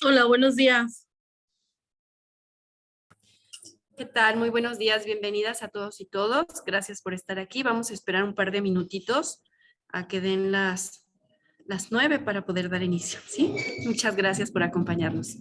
Hola, buenos días. ¿Qué tal? Muy buenos días, bienvenidas a todos y todos. Gracias por estar aquí. Vamos a esperar un par de minutitos a que den las 9 para poder dar inicio, ¿sí? Muchas gracias por acompañarnos.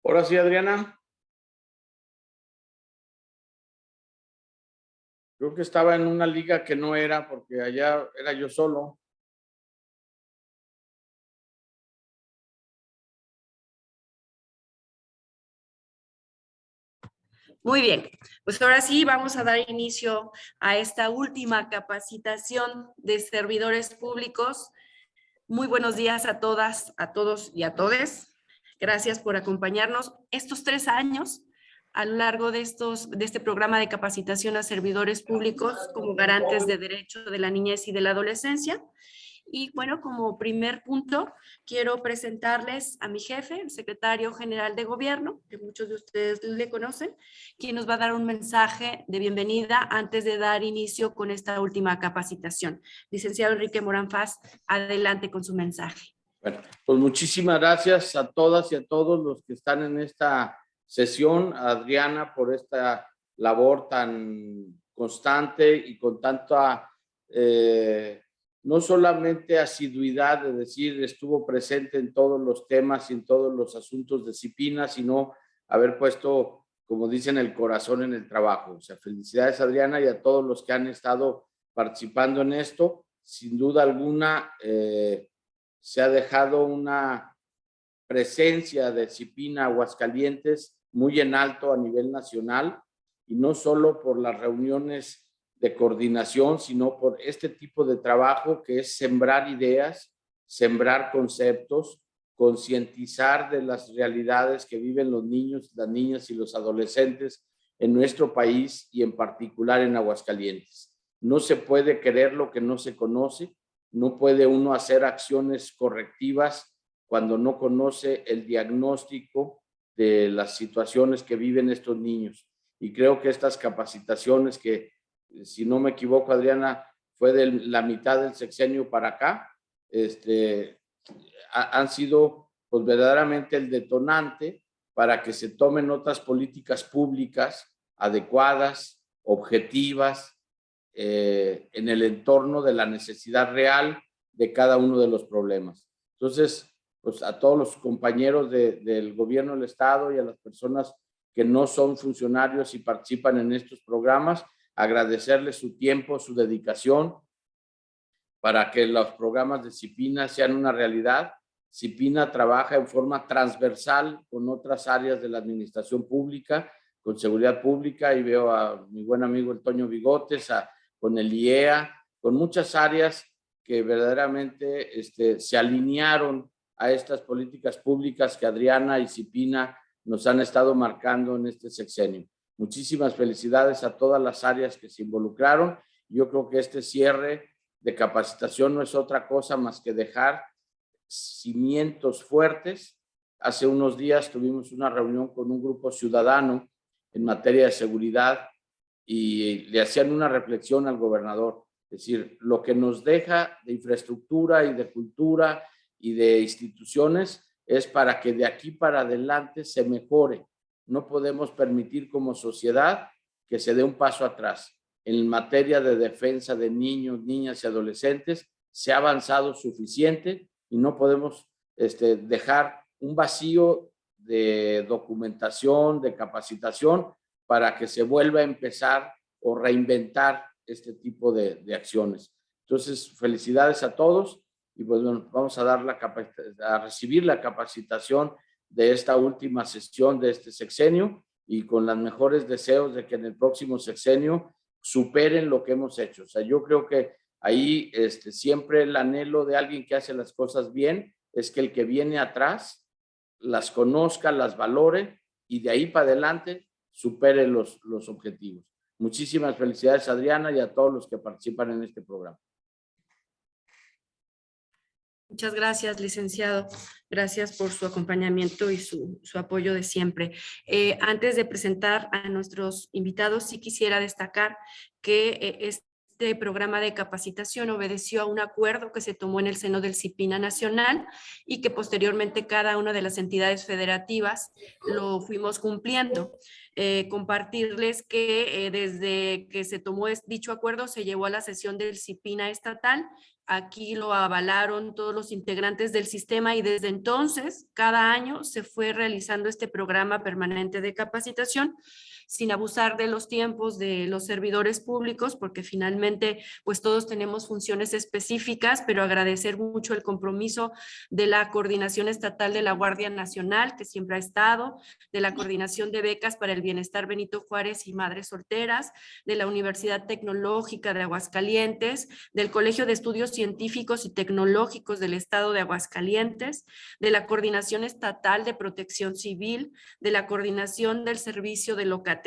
Ahora sí, Adriana. Creo que estaba en una liga que no era, porque allá era yo solo. Muy bien, pues ahora sí vamos a dar inicio a esta última capacitación de servidores públicos. Muy buenos días a todas, a todos y a todes. Gracias por acompañarnos estos 3 años a lo largo de este programa de capacitación a servidores públicos como garantes de derecho de la niñez y de la adolescencia. Y bueno, como primer punto, quiero presentarles a mi jefe, el secretario general de gobierno, que muchos de ustedes le conocen, quien nos va a dar un mensaje de bienvenida antes de dar inicio con esta última capacitación. Licenciado Enrique Morán Faz, adelante con su mensaje. Bueno, pues muchísimas gracias a todas y a todos los que están en esta sesión, a Adriana por esta labor tan constante y con tanta, no solamente asiduidad, de decir, estuvo presente en todos los temas y en todos los asuntos de CIPINA, sino haber puesto, como dicen, el corazón en el trabajo. O sea, felicidades, Adriana, y a todos los que han estado participando en esto. Sin duda alguna, se ha dejado una presencia de CIPINA Aguascalientes muy en alto a nivel nacional, y no solo por las reuniones de coordinación, sino por este tipo de trabajo que es sembrar ideas, sembrar conceptos, concientizar de las realidades que viven los niños, las niñas y los adolescentes en nuestro país y en particular en Aguascalientes. No se puede querer lo que no se conoce. No puede uno hacer acciones correctivas cuando no conoce el diagnóstico de las situaciones que viven estos niños. Y creo que estas capacitaciones que, si no me equivoco, Adriana, fue de la mitad del sexenio para acá, han sido pues verdaderamente el detonante para que se tomen otras políticas públicas adecuadas, objetivas, en el entorno de la necesidad real de cada uno de los problemas. Entonces, pues a todos los compañeros del gobierno del estado y a las personas que no son funcionarios y participan en estos programas, agradecerles su tiempo, su dedicación para que los programas de CIPINA sean una realidad. CIPINA trabaja en forma transversal con otras áreas de la administración pública, con seguridad pública, y veo a mi buen amigo el Toño Bigotes, con el IEA, con muchas áreas que verdaderamente se alinearon a estas políticas públicas que Adriana y CIPINA nos han estado marcando en este sexenio. Muchísimas felicidades a todas las áreas que se involucraron. Yo creo que este cierre de capacitación no es otra cosa más que dejar cimientos fuertes. Hace unos días tuvimos una reunión con un grupo ciudadano en materia de seguridad y le hacían una reflexión al gobernador. Es decir, lo que nos deja de infraestructura y de cultura y de instituciones es para que de aquí para adelante se mejore. No podemos permitir como sociedad que se dé un paso atrás. En materia de defensa de niños, niñas y adolescentes se ha avanzado suficiente y no podemos dejar un vacío de documentación, de capacitación, para que se vuelva a empezar o reinventar este tipo de acciones. Entonces, felicidades a todos y pues bueno, vamos a recibir la capacitación de esta última sesión de este sexenio y con los mejores deseos de que en el próximo sexenio superen lo que hemos hecho. O sea, yo creo que ahí siempre el anhelo de alguien que hace las cosas bien es que el que viene atrás las conozca, las valore y de ahí para adelante supere los objetivos. Muchísimas felicidades, Adriana, y a todos los que participan en este programa. Muchas gracias, licenciado. Gracias por su acompañamiento y su apoyo de siempre. Antes de presentar a nuestros invitados, sí quisiera destacar que este programa de capacitación obedeció a un acuerdo que se tomó en el seno del CIPINA Nacional y que posteriormente cada una de las entidades federativas lo fuimos cumpliendo. Compartirles que desde que se tomó dicho acuerdo se llevó a la sesión del CIPINA estatal. Aquí lo avalaron todos los integrantes del sistema y desde entonces, cada año se fue realizando este programa permanente de capacitación sin abusar de los tiempos de los servidores públicos, porque finalmente pues todos tenemos funciones específicas, pero agradecer mucho el compromiso de la Coordinación Estatal de la Guardia Nacional, que siempre ha estado, de la Coordinación de Becas para el Bienestar Benito Juárez y Madres Solteras, de la Universidad Tecnológica de Aguascalientes, del Colegio de Estudios Científicos y Tecnológicos del Estado de Aguascalientes, de la Coordinación Estatal de Protección Civil, de la Coordinación del Servicio de Locatel,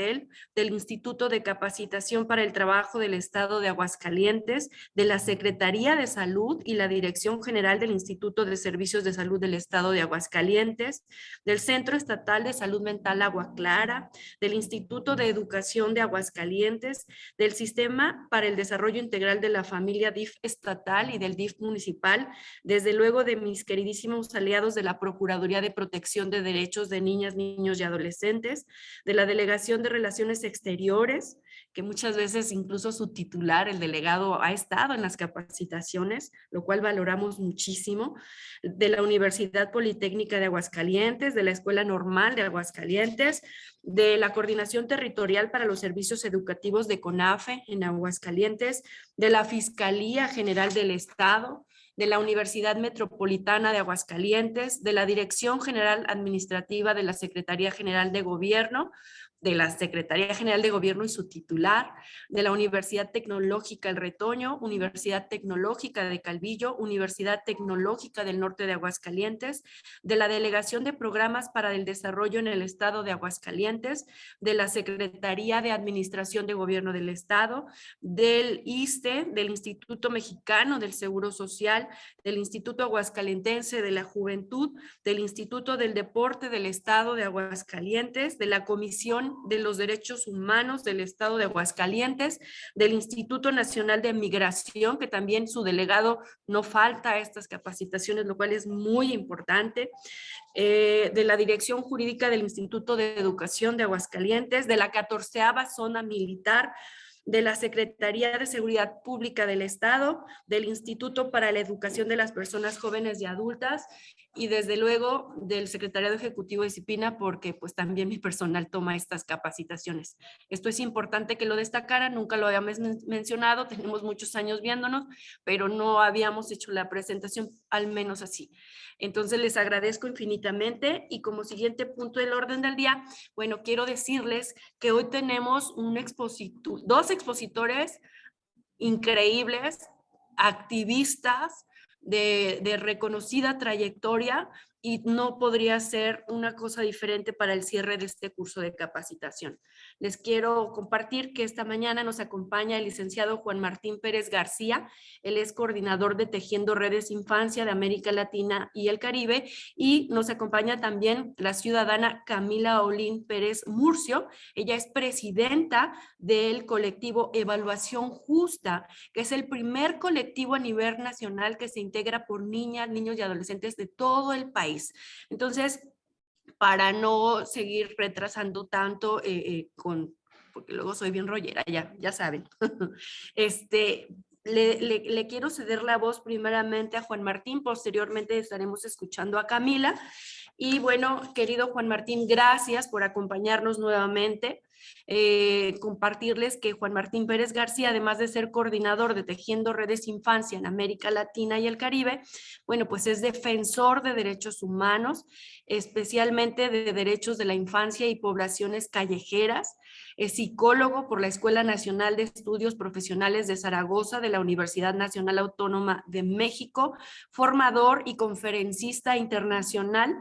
del Instituto de Capacitación para el Trabajo del Estado de Aguascalientes, de la Secretaría de Salud y la Dirección General del Instituto de Servicios de Salud del Estado de Aguascalientes, del Centro Estatal de Salud Mental Agua Clara, del Instituto de Educación de Aguascalientes, del Sistema para el Desarrollo Integral de la Familia DIF estatal y del DIF municipal, desde luego de mis queridísimos aliados de la Procuraduría de Protección de Derechos de Niñas, Niños y Adolescentes, de la Delegación de Relaciones Exteriores, que muchas veces incluso su titular, el delegado, ha estado en las capacitaciones, lo cual valoramos muchísimo, de la Universidad Politécnica de Aguascalientes, de la Escuela Normal de Aguascalientes, de la Coordinación Territorial para los Servicios Educativos de CONAFE en Aguascalientes, de la Fiscalía General del Estado, de la Universidad Metropolitana de Aguascalientes, de la Dirección General Administrativa de la Secretaría General de Gobierno, de la Secretaría General de Gobierno y su titular, de la Universidad Tecnológica El Retoño, Universidad Tecnológica de Calvillo, Universidad Tecnológica del Norte de Aguascalientes, de la Delegación de Programas para el Desarrollo en el Estado de Aguascalientes, de la Secretaría de Administración de Gobierno del Estado, del ISSSTE, del Instituto Mexicano del Seguro Social, del Instituto Aguascalentense de la Juventud, del Instituto del Deporte del Estado de Aguascalientes, de la Comisión de los Derechos Humanos del Estado de Aguascalientes, del Instituto Nacional de Migración, que también su delegado no falta a estas capacitaciones, lo cual es muy importante, de la Dirección Jurídica del Instituto de Educación de Aguascalientes, de la 14ª Zona Militar, de la Secretaría de Seguridad Pública del Estado, del Instituto para la Educación de las Personas Jóvenes y Adultas y desde luego del Secretariado Ejecutivo de Disciplina, porque pues también mi personal toma estas capacitaciones. Esto es importante que lo destacara, nunca lo habíamos mencionado, tenemos muchos años viéndonos, pero no habíamos hecho la presentación al menos así. Entonces les agradezco infinitamente y como siguiente punto del orden del día, bueno, quiero decirles que hoy tenemos dos expositores increíbles, activistas de reconocida trayectoria y no podría ser una cosa diferente para el cierre de este curso de capacitación. Les quiero compartir que esta mañana nos acompaña el licenciado Juan Martín Pérez García. Él es coordinador de Tejiendo Redes Infancia de América Latina y el Caribe y nos acompaña también la ciudadana Camila Olín Pérez Murcio. Ella es presidenta del colectivo Evaluación Justa, que es el primer colectivo a nivel nacional que se integra por niñas, niños y adolescentes de todo el país. Entonces, para no seguir retrasando tanto porque luego soy bien rollera, ya saben. Le quiero ceder la voz primeramente a Juan Martín, posteriormente estaremos escuchando a Camila. Y bueno, querido Juan Martín, gracias por acompañarnos nuevamente. Compartirles que Juan Martín Pérez García, además de ser coordinador de Tejiendo Redes Infancia en América Latina y el Caribe, bueno, pues es defensor de derechos humanos, especialmente de derechos de la infancia y poblaciones callejeras. Es psicólogo por la Escuela Nacional de Estudios Profesionales de Zaragoza de la Universidad Nacional Autónoma de México, formador y conferencista internacional,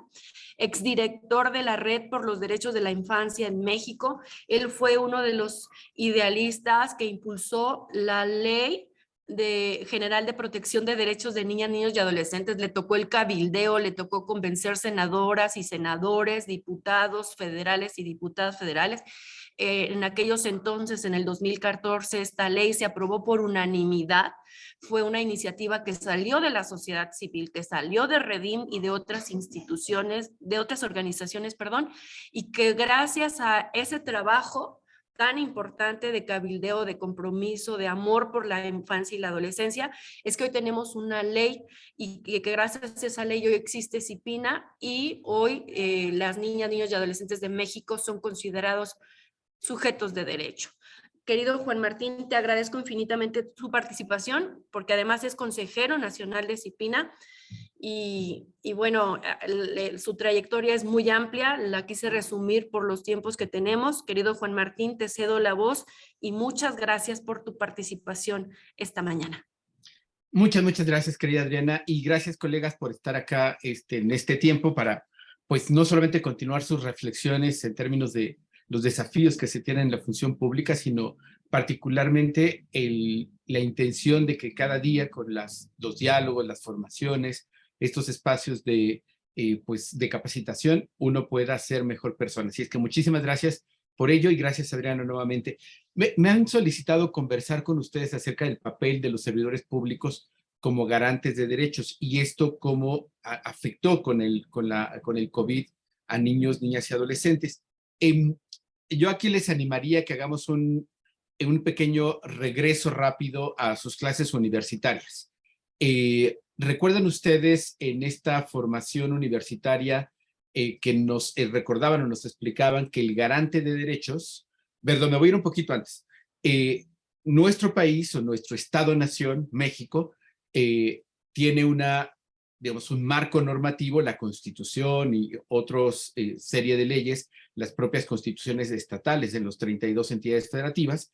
exdirector de la Red por los Derechos de la Infancia en México. Él fue uno de los idealistas que impulsó la Ley General de Protección de Derechos de Niñas, Niños y Adolescentes. Le tocó el cabildeo, le tocó convencer senadoras y senadores, diputados federales y diputadas federales. En aquellos entonces, en el 2014, esta ley se aprobó por unanimidad. Fue una iniciativa que salió de la sociedad civil, que salió de Redim y de otras instituciones, de otras organizaciones, perdón, y que gracias a ese trabajo tan importante de cabildeo, de compromiso, de amor por la infancia y la adolescencia, es que hoy tenemos una ley y que gracias a esa ley hoy existe CIPINA y hoy las niñas, niños y adolescentes de México son considerados sujetos de derecho. Querido Juan Martín, te agradezco infinitamente su participación, porque además es consejero nacional de CIPINA y bueno, su trayectoria es muy amplia, la quise resumir por los tiempos que tenemos. Querido Juan Martín, te cedo la voz y muchas gracias por tu participación esta mañana. Muchas gracias, querida Adriana, y gracias, colegas, por estar acá en este tiempo para, pues, no solamente continuar sus reflexiones en términos de los desafíos que se tienen en la función pública, sino particularmente la intención de que cada día con los diálogos, las formaciones, estos espacios pues, de capacitación, uno pueda ser mejor persona. Así es que muchísimas gracias por ello y gracias, Adriana, nuevamente. Me han solicitado conversar con ustedes acerca del papel de los servidores públicos como garantes de derechos y esto cómo afectó con el COVID a niños, niñas y adolescentes. Yo aquí les animaría que hagamos un pequeño regreso rápido a sus clases universitarias. ¿Recuerdan ustedes en esta formación universitaria que nos recordaban o nos explicaban que el garante de derechos, perdón, me voy a ir un poquito antes, nuestro país o nuestro Estado-nación, México, tiene digamos, un marco normativo, la Constitución y otros serie de leyes, las propias constituciones estatales de los 32 entidades federativas,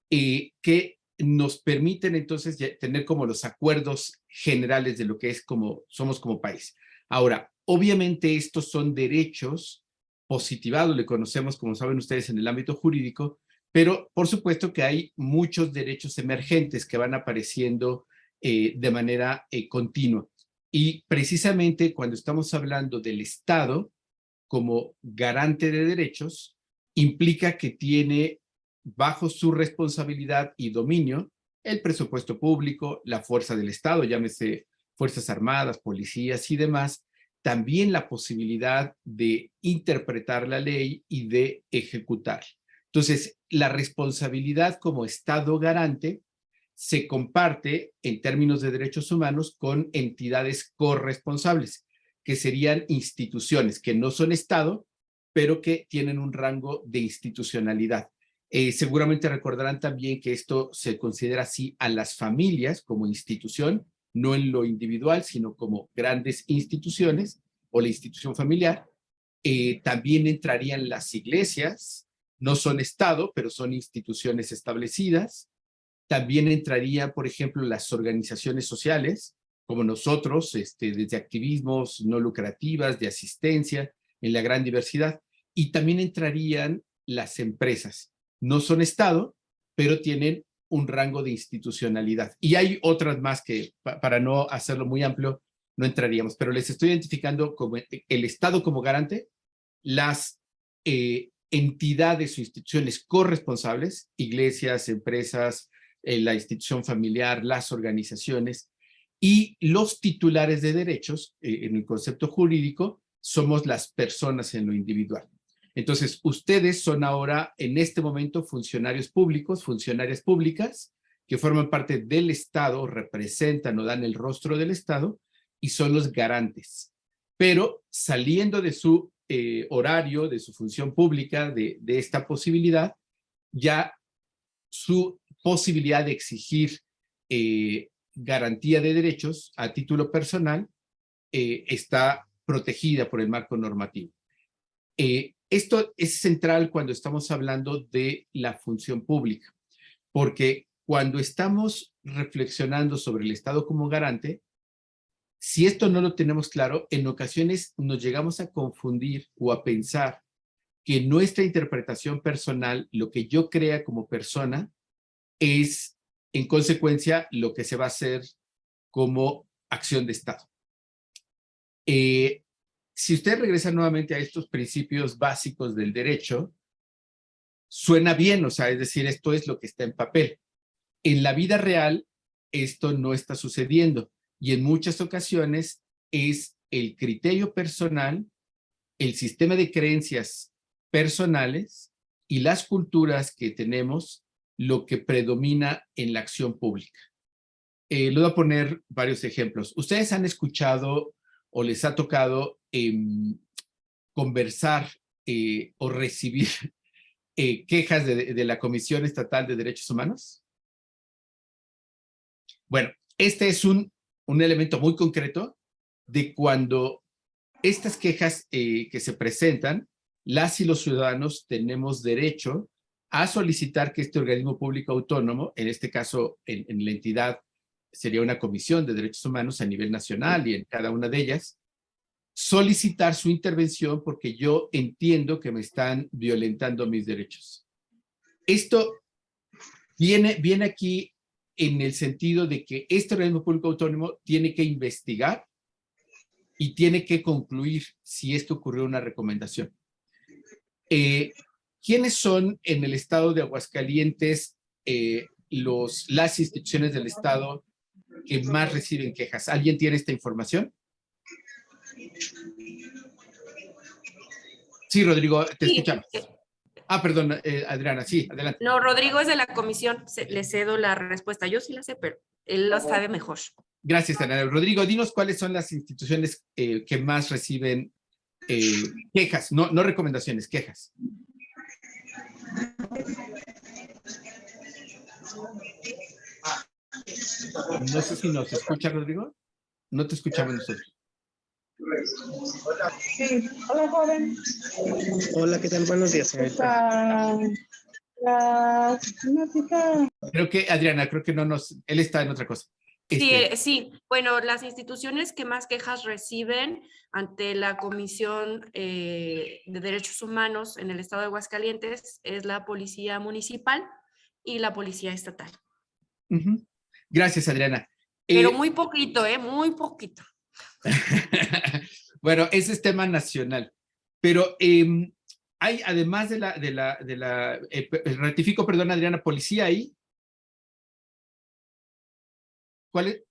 que nos permiten entonces tener como los acuerdos generales de lo que es como somos como país. Ahora, obviamente estos son derechos positivados, le conocemos, como saben ustedes, en el ámbito jurídico, pero por supuesto que hay muchos derechos emergentes que van apareciendo de manera continua. Y precisamente cuando estamos hablando del Estado como garante de derechos, implica que tiene bajo su responsabilidad y dominio el presupuesto público, la fuerza del Estado, llámese Fuerzas Armadas, policías y demás, también la posibilidad de interpretar la ley y de ejecutar. Entonces, la responsabilidad como Estado garante se comparte en términos de derechos humanos con entidades corresponsables, que serían instituciones que no son Estado, pero que tienen un rango de institucionalidad. Seguramente recordarán también que esto se considera así a las familias como institución, no en lo individual, sino como grandes instituciones o la institución familiar. También entrarían las iglesias, no son Estado, pero son instituciones establecidas. También entrarían, por ejemplo, las organizaciones sociales, como nosotros, desde activismos no lucrativas, de asistencia, en la gran diversidad. Y también entrarían las empresas. No son Estado, pero tienen un rango de institucionalidad. Y hay otras más que, para no hacerlo muy amplio, no entraríamos, pero les estoy identificando como el Estado como garante, las entidades o instituciones corresponsables, iglesias, empresas, la institución familiar, las organizaciones y los titulares de derechos, en el concepto jurídico, somos las personas en lo individual. Entonces, ustedes son ahora, en este momento, funcionarios públicos, funcionarias públicas, que forman parte del Estado, representan o dan el rostro del Estado y son los garantes. Pero saliendo de su horario, de su función pública, de esta posibilidad, ya su posibilidad de exigir garantía de derechos a título personal está protegida por el marco normativo. Esto es central cuando estamos hablando de la función pública, porque cuando estamos reflexionando sobre el Estado como garante, si esto no lo tenemos claro, en ocasiones nos llegamos a confundir o a pensar que nuestra interpretación personal, lo que yo crea como persona, es en consecuencia lo que se va a hacer como acción de Estado. Si usted regresa nuevamente a estos principios básicos del derecho, suena bien, o sea, es decir, esto es lo que está en papel. En la vida real, esto no está sucediendo y en muchas ocasiones es el criterio personal, el sistema de creencias personales y las culturas que tenemos lo que predomina en la acción pública. Le voy a poner varios ejemplos. ¿Ustedes han escuchado o les ha tocado conversar o recibir quejas de la Comisión Estatal de Derechos Humanos? Bueno, este es un elemento muy concreto de cuando estas quejas que se presentan, las y los ciudadanos tenemos derecho a solicitar que este organismo público autónomo, en este caso en la entidad, sería una comisión de derechos humanos a nivel nacional y en cada una de ellas, solicitar su intervención porque yo entiendo que me están violentando mis derechos. Esto viene aquí en el sentido de que este organismo público autónomo tiene que investigar y tiene que concluir si esto ocurrió una recomendación. ¿Quiénes son en el estado de Aguascalientes las instituciones del estado que más reciben quejas? ¿Alguien tiene esta información? Sí, Rodrigo, te escuchamos. Perdón, Adriana, sí, adelante. No, Rodrigo es de la comisión, le cedo la respuesta. Yo sí la sé, pero él lo sabe mejor. Gracias, Ana. Rodrigo, dinos cuáles son las instituciones que más reciben quejas, no recomendaciones, quejas. No sé si nos escucha, Rodrigo. No te escuchamos nosotros. Sí, hola, joven. Hola, ¿qué tal? Buenos días, señorita. Creo que, Adriana, creo que él está en otra cosa. Sí, bueno, las instituciones que más quejas reciben ante la Comisión de Derechos Humanos en el estado de Aguascalientes es la Policía Municipal y la Policía Estatal. Gracias, Adriana. Pero muy poquito, muy poquito. Bueno, ese es tema nacional, pero hay, además ratifico, perdón, Adriana, policía ahí. ¿Cuál es el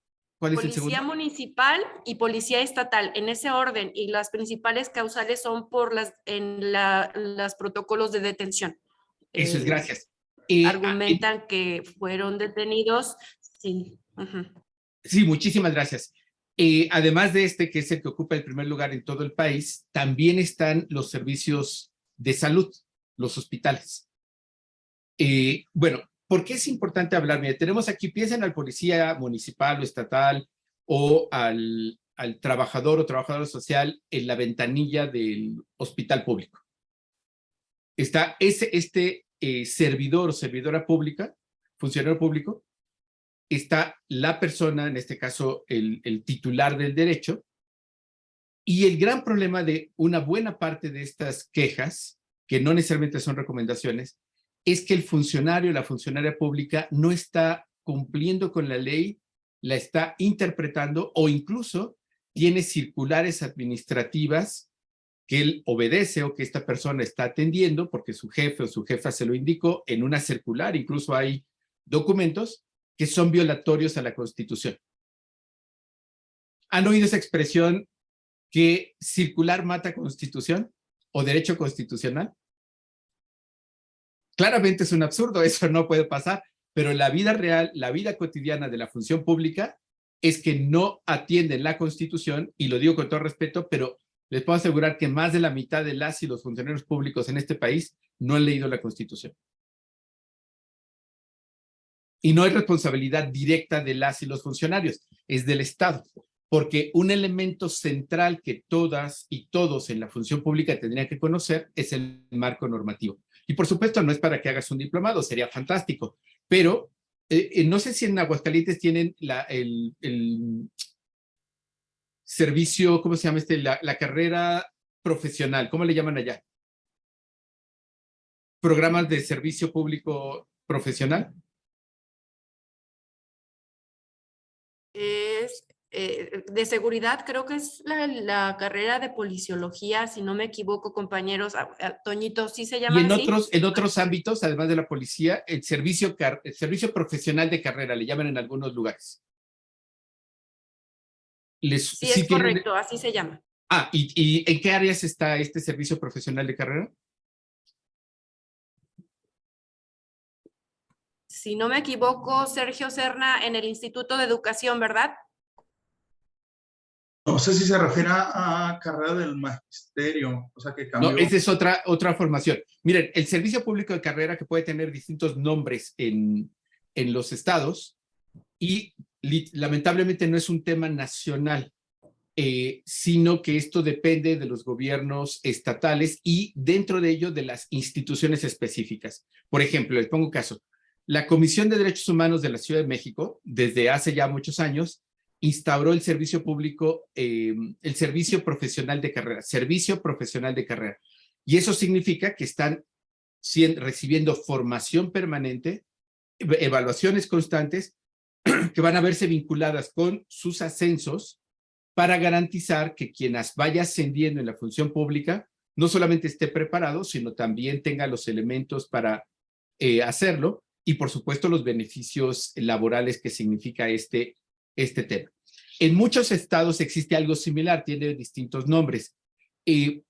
segundo? Policía municipal y policía estatal, en ese orden, y las principales causales son por los protocolos de detención. Eso es, gracias. Argumentan que fueron detenidos. Sí. Sí, muchísimas gracias. Además de que es el que ocupa el primer lugar en todo el país, también están los servicios de salud, los hospitales. Bueno, ¿por qué es importante hablar? Mira, tenemos aquí, piensen al policía municipal o estatal o al trabajador o trabajadora social en la ventanilla del hospital público. Está servidor o servidora pública, funcionario público, está la persona, en este caso el titular del derecho, y el gran problema de una buena parte de estas quejas, que no necesariamente son recomendaciones, es que el funcionario, la funcionaria pública no está cumpliendo con la ley, la está interpretando o incluso tiene circulares administrativas que él obedece o que esta persona está atendiendo porque su jefe o su jefa se lo indicó en una circular, incluso hay documentos que son violatorios a la Constitución. ¿Han oído esa expresión que circular mata Constitución o derecho constitucional? Claramente es un absurdo, eso no puede pasar, pero la vida real, la vida cotidiana de la función pública es que no atienden la Constitución, y lo digo con todo respeto, pero les puedo asegurar que más de la mitad de las y los funcionarios públicos en este país no han leído la Constitución. Y no es responsabilidad directa de las y los funcionarios, es del Estado, porque un elemento central que todas y todos en la función pública tendrían que conocer es el marco normativo. Y por supuesto no es para que hagas un diplomado, sería fantástico, pero no sé si en Aguascalientes tienen el servicio, ¿cómo se llama la carrera profesional? ¿Cómo le llaman allá? ¿Programas de servicio público profesional? de seguridad, creo que es la carrera de policiología, si no me equivoco, compañeros. Toñito, ¿sí se Y llama así? en otros ámbitos, además de la policía, el servicio profesional de carrera, le llaman en algunos lugares. Sí, es correcto, así se llama. ¿Y en qué áreas está este servicio profesional de carrera? Si no me equivoco, Sergio Serna, en el Instituto de Educación, ¿verdad? No sé si se refiere a carrera del magisterio, o sea que cambió. No, esa es otra formación. Miren, el servicio público de carrera, que puede tener distintos nombres en los estados, y lamentablemente no es un tema nacional, sino que esto depende de los gobiernos estatales y dentro de ello de las instituciones específicas. Por ejemplo, les pongo un caso. La Comisión de Derechos Humanos de la Ciudad de México, desde hace ya muchos años, instauró el servicio público, el servicio profesional de carrera. Y eso significa que están recibiendo formación permanente, evaluaciones constantes, que van a verse vinculadas con sus ascensos para garantizar que quien vaya ascendiendo en la función pública no solamente esté preparado, sino también tenga los elementos para hacerlo y, por supuesto, los beneficios laborales que significa este tema. En muchos estados existe algo similar, tiene distintos nombres,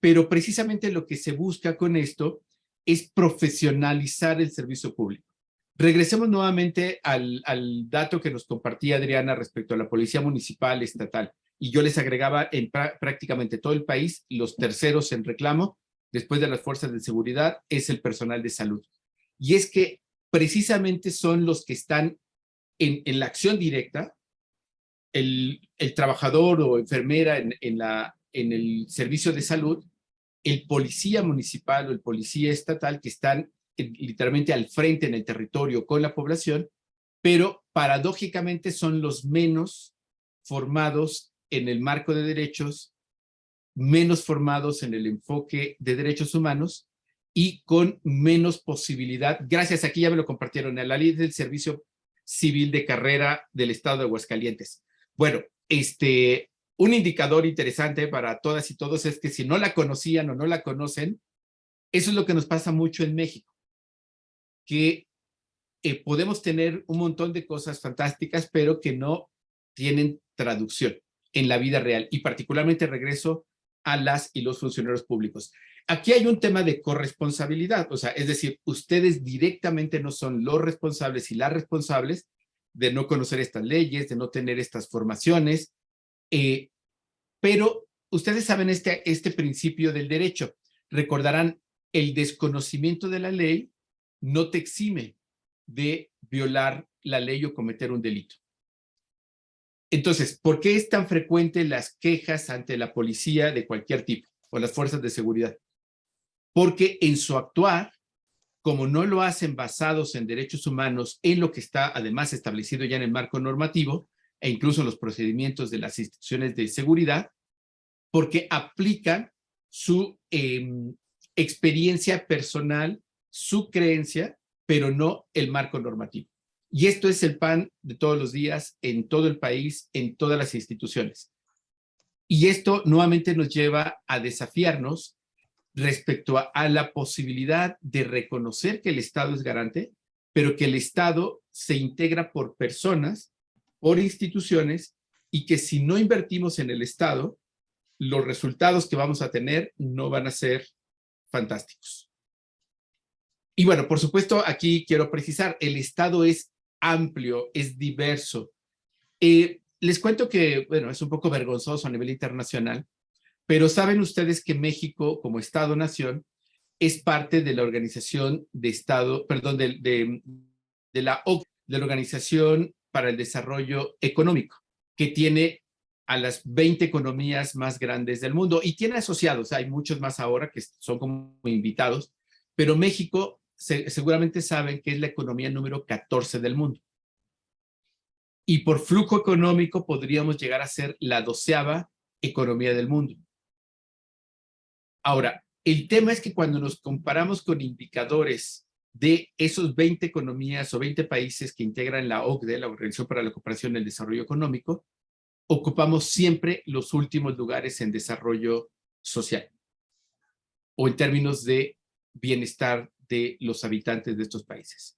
pero precisamente lo que se busca con esto es profesionalizar el servicio público. Regresemos nuevamente al dato que nos compartía Adriana respecto a la policía municipal, estatal, y yo les agregaba en prácticamente todo el país, los terceros en reclamo, después de las fuerzas de seguridad, es el personal de salud. Y es que precisamente son los que están en la acción directa, el trabajador o enfermera en el servicio de salud, el policía municipal o el policía estatal que están literalmente al frente en el territorio con la población, pero paradójicamente son los menos formados en el marco de derechos, menos formados en el enfoque de derechos humanos y con menos posibilidad, gracias, aquí ya me lo compartieron, a la ley del servicio civil de carrera del estado de Aguascalientes. Bueno, un indicador interesante para todas y todos es que si no la conocían o no la conocen, eso es lo que nos pasa mucho en México, que podemos tener un montón de cosas fantásticas, pero que no tienen traducción en la vida real, y particularmente regreso a las y los funcionarios públicos. Aquí hay un tema de corresponsabilidad, o sea, es decir, ustedes directamente no son los responsables y las responsables de no conocer estas leyes, de no tener estas formaciones, pero ustedes saben este principio del derecho. Recordarán, el desconocimiento de la ley no te exime de violar la ley o cometer un delito. Entonces, ¿por qué es tan frecuente las quejas ante la policía de cualquier tipo o las fuerzas de seguridad? Porque en su actuar, como no lo hacen basados en derechos humanos, en lo que está además establecido ya en el marco normativo e incluso en los procedimientos de las instituciones de seguridad, porque aplican su experiencia personal, su creencia, pero no el marco normativo. Y esto es el pan de todos los días en todo el país, en todas las instituciones. Y esto nuevamente nos lleva a desafiarnos respecto a la posibilidad de reconocer que el Estado es garante, pero que el Estado se integra por personas, por instituciones, y que si no invertimos en el Estado, los resultados que vamos a tener no van a ser fantásticos. Y bueno, por supuesto, aquí quiero precisar, el Estado es amplio, es diverso. Les cuento que, bueno, es un poco vergonzoso a nivel internacional, pero saben ustedes que México, como Estado-nación, es parte de la Organización de Estado, perdón, de la OCDE, de la Organización para el Desarrollo Económico, que tiene a las 20 economías más grandes del mundo y tiene asociados, hay muchos más ahora que son como invitados, pero México seguramente saben que es la economía número 14 del mundo. Y por flujo económico podríamos llegar a ser la 12ª economía del mundo. Ahora, el tema es que cuando nos comparamos con indicadores de esos 20 economías o 20 países que integran la OCDE, la Organización para la Cooperación y el Desarrollo Económico, ocupamos siempre los últimos lugares en desarrollo social o en términos de bienestar de los habitantes de estos países.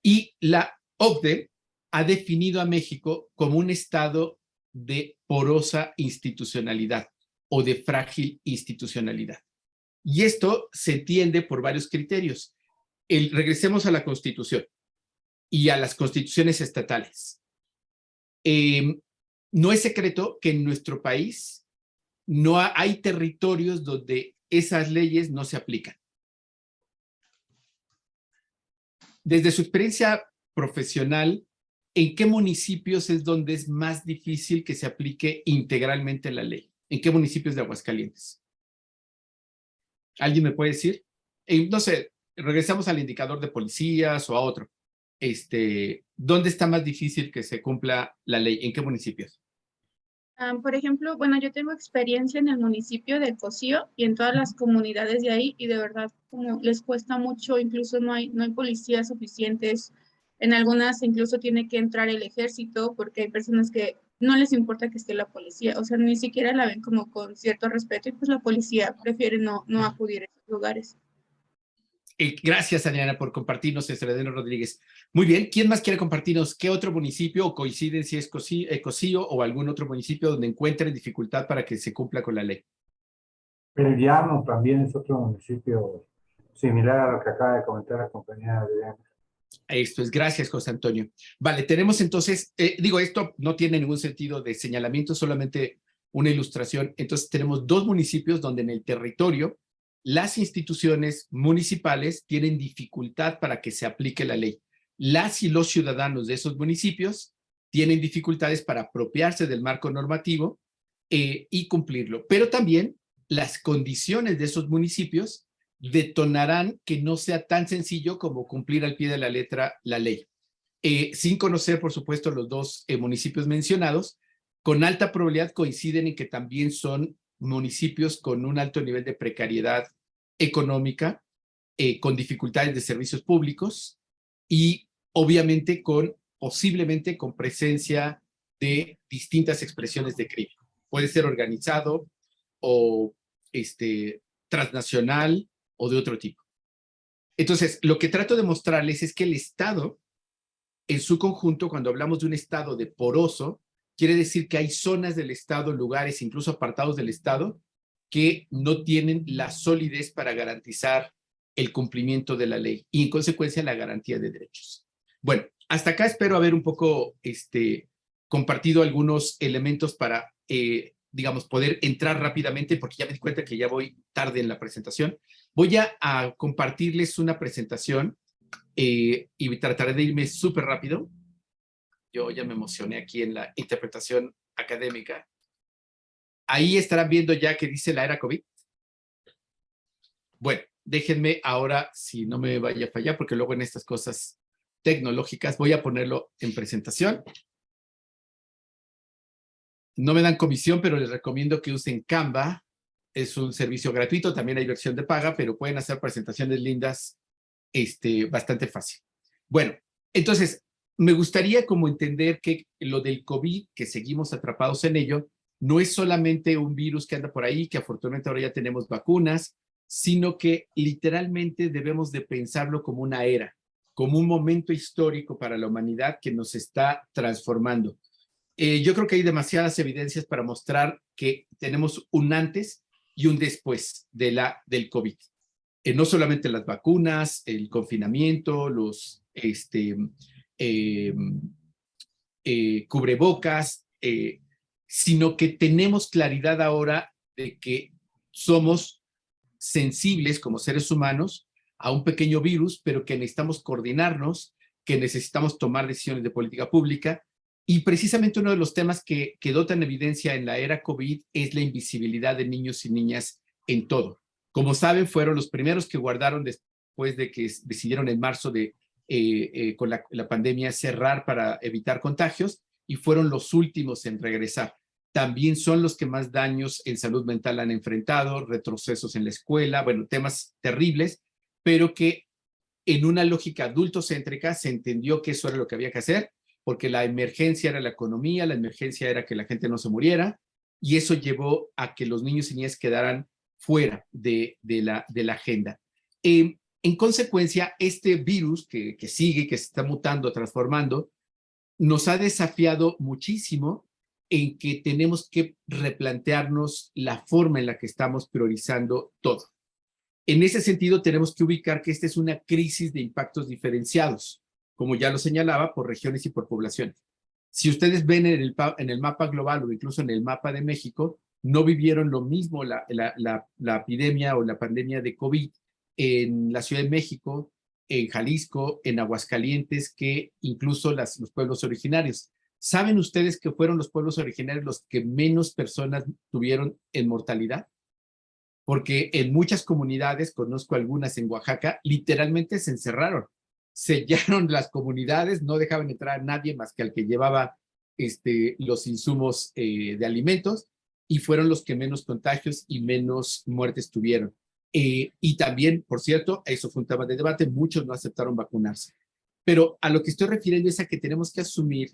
Y la OCDE ha definido a México como un estado de porosa institucionalidad o de frágil institucionalidad. Y esto se entiende por varios criterios. Regresemos a la Constitución y a las constituciones estatales. No es secreto que en nuestro país hay territorios donde esas leyes no se aplican. Desde su experiencia profesional, ¿en qué municipios es donde es más difícil que se aplique integralmente la ley? ¿En qué municipios de Aguascalientes? ¿Alguien me puede decir? No sé, regresamos al indicador de policías o a otro. ¿Dónde está más difícil que se cumpla la ley? ¿En qué municipios? Por ejemplo, bueno, yo tengo experiencia en el municipio de Cocío y en todas las comunidades de ahí, y de verdad como les cuesta mucho, incluso no hay policías suficientes. En algunas incluso tiene que entrar el ejército porque hay personas que no les importa que esté la policía, o sea, ni siquiera la ven como con cierto respeto, y pues la policía prefiere no acudir a esos lugares. Gracias, Adriana, por compartirnos, Estradeno Rodríguez. Muy bien, ¿quién más quiere compartirnos qué otro municipio o coinciden si es Cocío o algún otro municipio donde encuentren dificultad para que se cumpla con la ley? El Llano también es otro municipio similar a lo que acaba de comentar la compañera Adriana. Esto es, gracias, José Antonio. Vale, tenemos entonces, esto no tiene ningún sentido de señalamiento, solamente una ilustración. Entonces tenemos dos municipios donde en el territorio las instituciones municipales tienen dificultad para que se aplique la ley. Las y los ciudadanos de esos municipios tienen dificultades para apropiarse del marco normativo y cumplirlo. Pero también las condiciones de esos municipios detonarán que no sea tan sencillo como cumplir al pie de la letra la ley. Sin conocer, por supuesto, los dos municipios mencionados, con alta probabilidad coinciden en que también son municipios con un alto nivel de precariedad económica, con dificultades de servicios públicos y obviamente posiblemente con presencia de distintas expresiones de crimen. Puede ser organizado o transnacional o de otro tipo. Entonces, lo que trato de mostrarles es que el Estado, en su conjunto, cuando hablamos de un Estado de poroso, quiere decir que hay zonas del Estado, lugares, incluso apartados del Estado, que no tienen la solidez para garantizar el cumplimiento de la ley y, en consecuencia, la garantía de derechos. Bueno, hasta acá espero haber un poco compartido algunos elementos para, digamos, poder entrar rápidamente, porque ya me di cuenta que ya voy tarde en la presentación. Voy a compartirles una presentación y trataré de irme súper rápido. Yo ya me emocioné aquí en la interpretación académica. Ahí estarán viendo ya que dice la era COVID. Bueno, déjenme ahora, si no me vaya a fallar, porque luego en estas cosas tecnológicas voy a ponerlo en presentación. No me dan comisión, pero les recomiendo que usen Canva. Es un servicio gratuito, también hay versión de paga, pero pueden hacer presentaciones lindas bastante fácil. Bueno, entonces, me gustaría como entender que lo del COVID, que seguimos atrapados en ello, no es solamente un virus que anda por ahí, que afortunadamente ahora ya tenemos vacunas, sino que literalmente debemos de pensarlo como una era, como un momento histórico para la humanidad que nos está transformando. Yo creo que hay demasiadas evidencias para mostrar que tenemos un antes y un después del COVID. No solamente las vacunas, el confinamiento, los cubrebocas, sino que tenemos claridad ahora de que somos sensibles como seres humanos a un pequeño virus, pero que necesitamos coordinarnos, que necesitamos tomar decisiones de política pública. Y precisamente uno de los temas que quedó tan en evidencia en la era COVID es la invisibilidad de niños y niñas en todo. Como saben, fueron los primeros que guardaron después de que decidieron en marzo con la pandemia cerrar para evitar contagios, y fueron los últimos en regresar. También son los que más daños en salud mental han enfrentado, retrocesos en la escuela, bueno, temas terribles, pero que en una lógica adultocéntrica se entendió que eso era lo que había que hacer porque la emergencia era la economía, la emergencia era que la gente no se muriera, y eso llevó a que los niños y niñas quedaran fuera de la agenda. En consecuencia, este virus que sigue, que se está mutando, transformando, nos ha desafiado muchísimo en que tenemos que replantearnos la forma en la que estamos priorizando todo. En ese sentido, tenemos que ubicar que esta es una crisis de impactos diferenciados, como ya lo señalaba, por regiones y por poblaciones. Si ustedes ven en el mapa global o incluso en el mapa de México, no vivieron lo mismo la epidemia o la pandemia de COVID en la Ciudad de México, en Jalisco, en Aguascalientes, que incluso los pueblos originarios. ¿Saben ustedes que fueron los pueblos originarios los que menos personas tuvieron en mortalidad? Porque en muchas comunidades, conozco algunas en Oaxaca, literalmente se encerraron, sellaron las comunidades, no dejaban entrar a nadie más que al que llevaba los insumos de alimentos, y fueron los que menos contagios y menos muertes tuvieron. Y también, por cierto, eso fue un tema de debate, muchos no aceptaron vacunarse. Pero a lo que estoy refiriendo es a que tenemos que asumir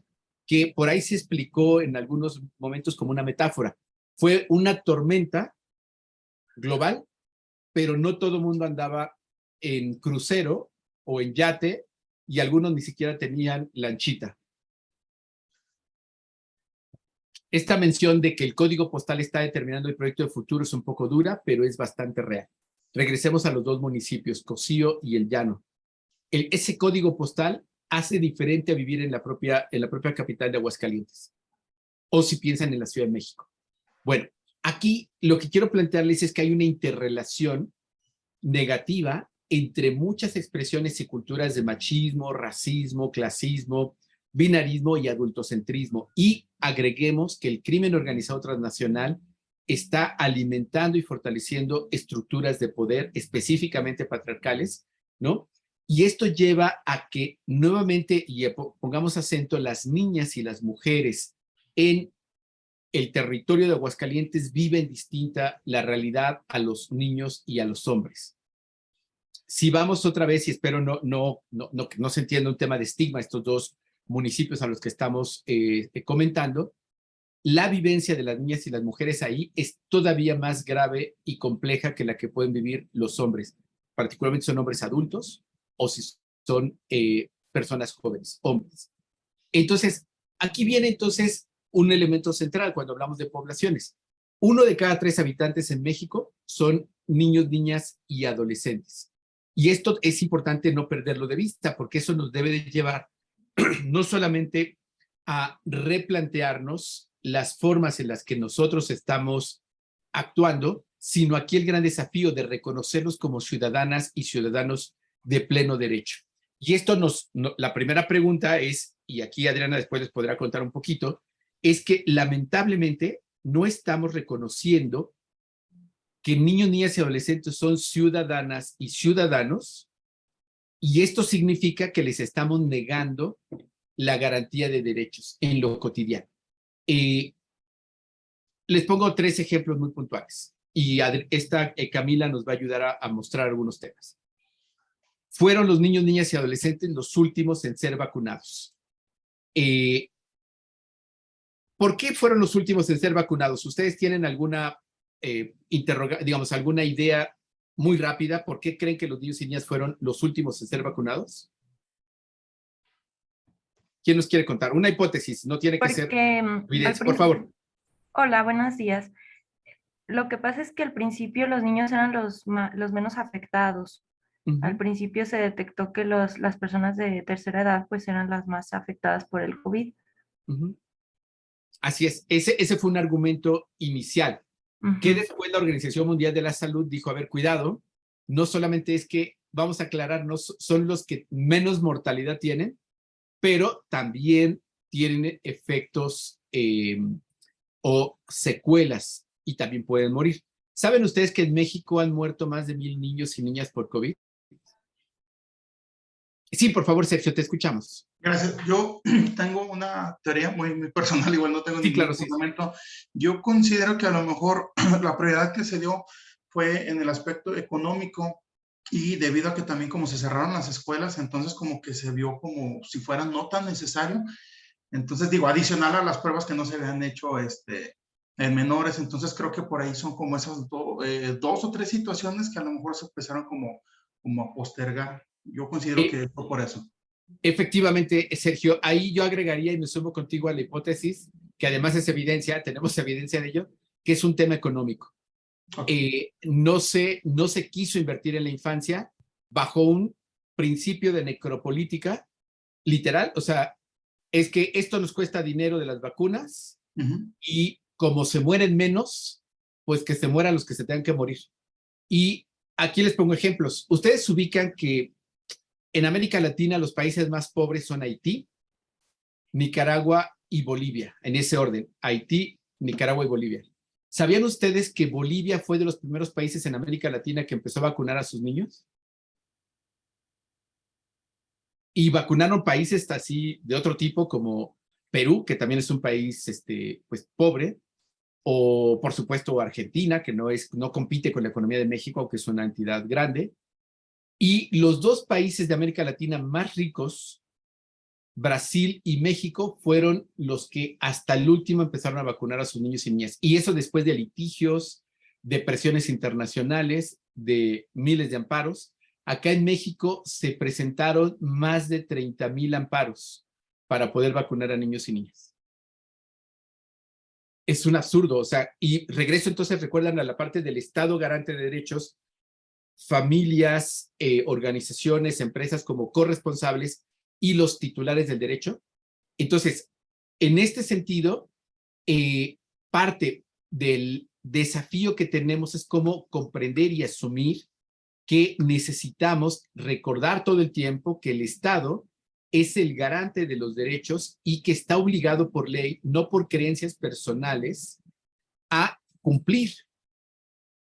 que por ahí se explicó en algunos momentos como una metáfora. Fue una tormenta global, pero no todo el mundo andaba en crucero o en yate, y algunos ni siquiera tenían lanchita. Esta mención de que el código postal está determinando el proyecto de futuro es un poco dura, pero es bastante real. Regresemos a los dos municipios, Cocío y El Llano. Ese código postal hace diferente a vivir en la propia capital de Aguascalientes, o si piensan en la Ciudad de México. Bueno, aquí lo que quiero plantearles es que hay una interrelación negativa entre muchas expresiones y culturas de machismo, racismo, clasismo, binarismo y adultocentrismo. Y agreguemos que el crimen organizado transnacional está alimentando y fortaleciendo estructuras de poder específicamente patriarcales, ¿no? Y esto lleva a que nuevamente, y pongamos acento, las niñas y las mujeres en el territorio de Aguascalientes viven distinta la realidad a los niños y a los hombres. Si vamos otra vez, y espero no se entienda un tema de estigma, estos dos municipios a los que estamos comentando, la vivencia de las niñas y las mujeres ahí es todavía más grave y compleja que la que pueden vivir los hombres, particularmente son hombres adultos o si son personas jóvenes, hombres. Entonces, aquí viene entonces un elemento central cuando hablamos de poblaciones. 1 de cada 3 habitantes en México son niños, niñas y adolescentes. Y esto es importante no perderlo de vista, porque eso nos debe de llevar no solamente a replantearnos las formas en las que nosotros estamos actuando, sino aquí el gran desafío de reconocerlos como ciudadanas y ciudadanos de pleno derecho. Y esto la primera pregunta es, y aquí Adriana después les podrá contar un poquito, es que lamentablemente no estamos reconociendo que niños, niñas y adolescentes son ciudadanas y ciudadanos, y esto significa que les estamos negando la garantía de derechos en lo cotidiano. Les pongo 3 ejemplos muy puntuales, y Camila nos va a ayudar a mostrar algunos temas. Fueron los niños, niñas y adolescentes los últimos en ser vacunados. ¿Por qué fueron los últimos en ser vacunados? ¿Ustedes tienen alguna alguna idea muy rápida? ¿Por qué creen que los niños y niñas fueron los últimos en ser vacunados? ¿Quién nos quiere contar? Una hipótesis, no tiene que ser evidencia, por favor. Hola, buenos días. Lo que pasa es que al principio los niños eran los menos afectados. Al principio se detectó que las personas de tercera edad pues eran las más afectadas por el COVID. Así es, ese fue un argumento inicial, que después la Organización Mundial de la Salud dijo, a ver, cuidado, no solamente es que, vamos a aclararnos, son los que menos mortalidad tienen, pero también tienen efectos o secuelas y también pueden morir. ¿Saben ustedes que en México han muerto más de 1,000 niños y niñas por COVID? Sí, por favor, Sergio, te escuchamos. Gracias. Yo tengo una teoría muy personal, igual no tengo ningún fundamento. Yo considero que a lo mejor la prioridad que se dio fue en el aspecto económico, y debido a que también como se cerraron las escuelas, entonces como que se vio como si fuera no tan necesario Entonces, digo, adicional a las pruebas que no se habían hecho en menores, entonces creo que por ahí son como esas dos o tres situaciones que a lo mejor se empezaron como a postergar. Yo considero que fue por eso. Efectivamente, Sergio, ahí yo agregaría y me sumo contigo a la hipótesis, que además es evidencia, tenemos evidencia de ello, que es un tema económico. Okay. No se quiso invertir en la infancia bajo un principio de necropolítica literal, o sea, es que esto nos cuesta dinero de las vacunas y como se mueren menos, pues que se mueran los que se tengan que morir. Y aquí les pongo ejemplos. Ustedes ubican que en América Latina los países más pobres son Haití, Nicaragua y Bolivia, en ese orden, Haití, Nicaragua y Bolivia. ¿Sabían ustedes que Bolivia fue de los primeros países en América Latina que empezó a vacunar a sus niños? Y vacunaron países así de otro tipo como Perú, que también es un país pues, pobre, o por supuesto Argentina, que no compite con la economía de México, aunque es una entidad grande. Y los dos países de América Latina más ricos, Brasil y México, fueron los que hasta el último empezaron a vacunar a sus niños y niñas. Y eso después de litigios, de presiones internacionales, de miles de amparos. Acá en México se presentaron más de 30,000 amparos para poder vacunar a niños y niñas. Es un absurdo, o sea, y regreso entonces, recuerdan a la parte del Estado garante de derechos, familias, organizaciones, empresas como corresponsables y los titulares del derecho. Entonces, en este sentido, parte del desafío que tenemos es cómo comprender y asumir que necesitamos recordar todo el tiempo que el Estado es el garante de los derechos y que está obligado por ley, no por creencias personales, a cumplir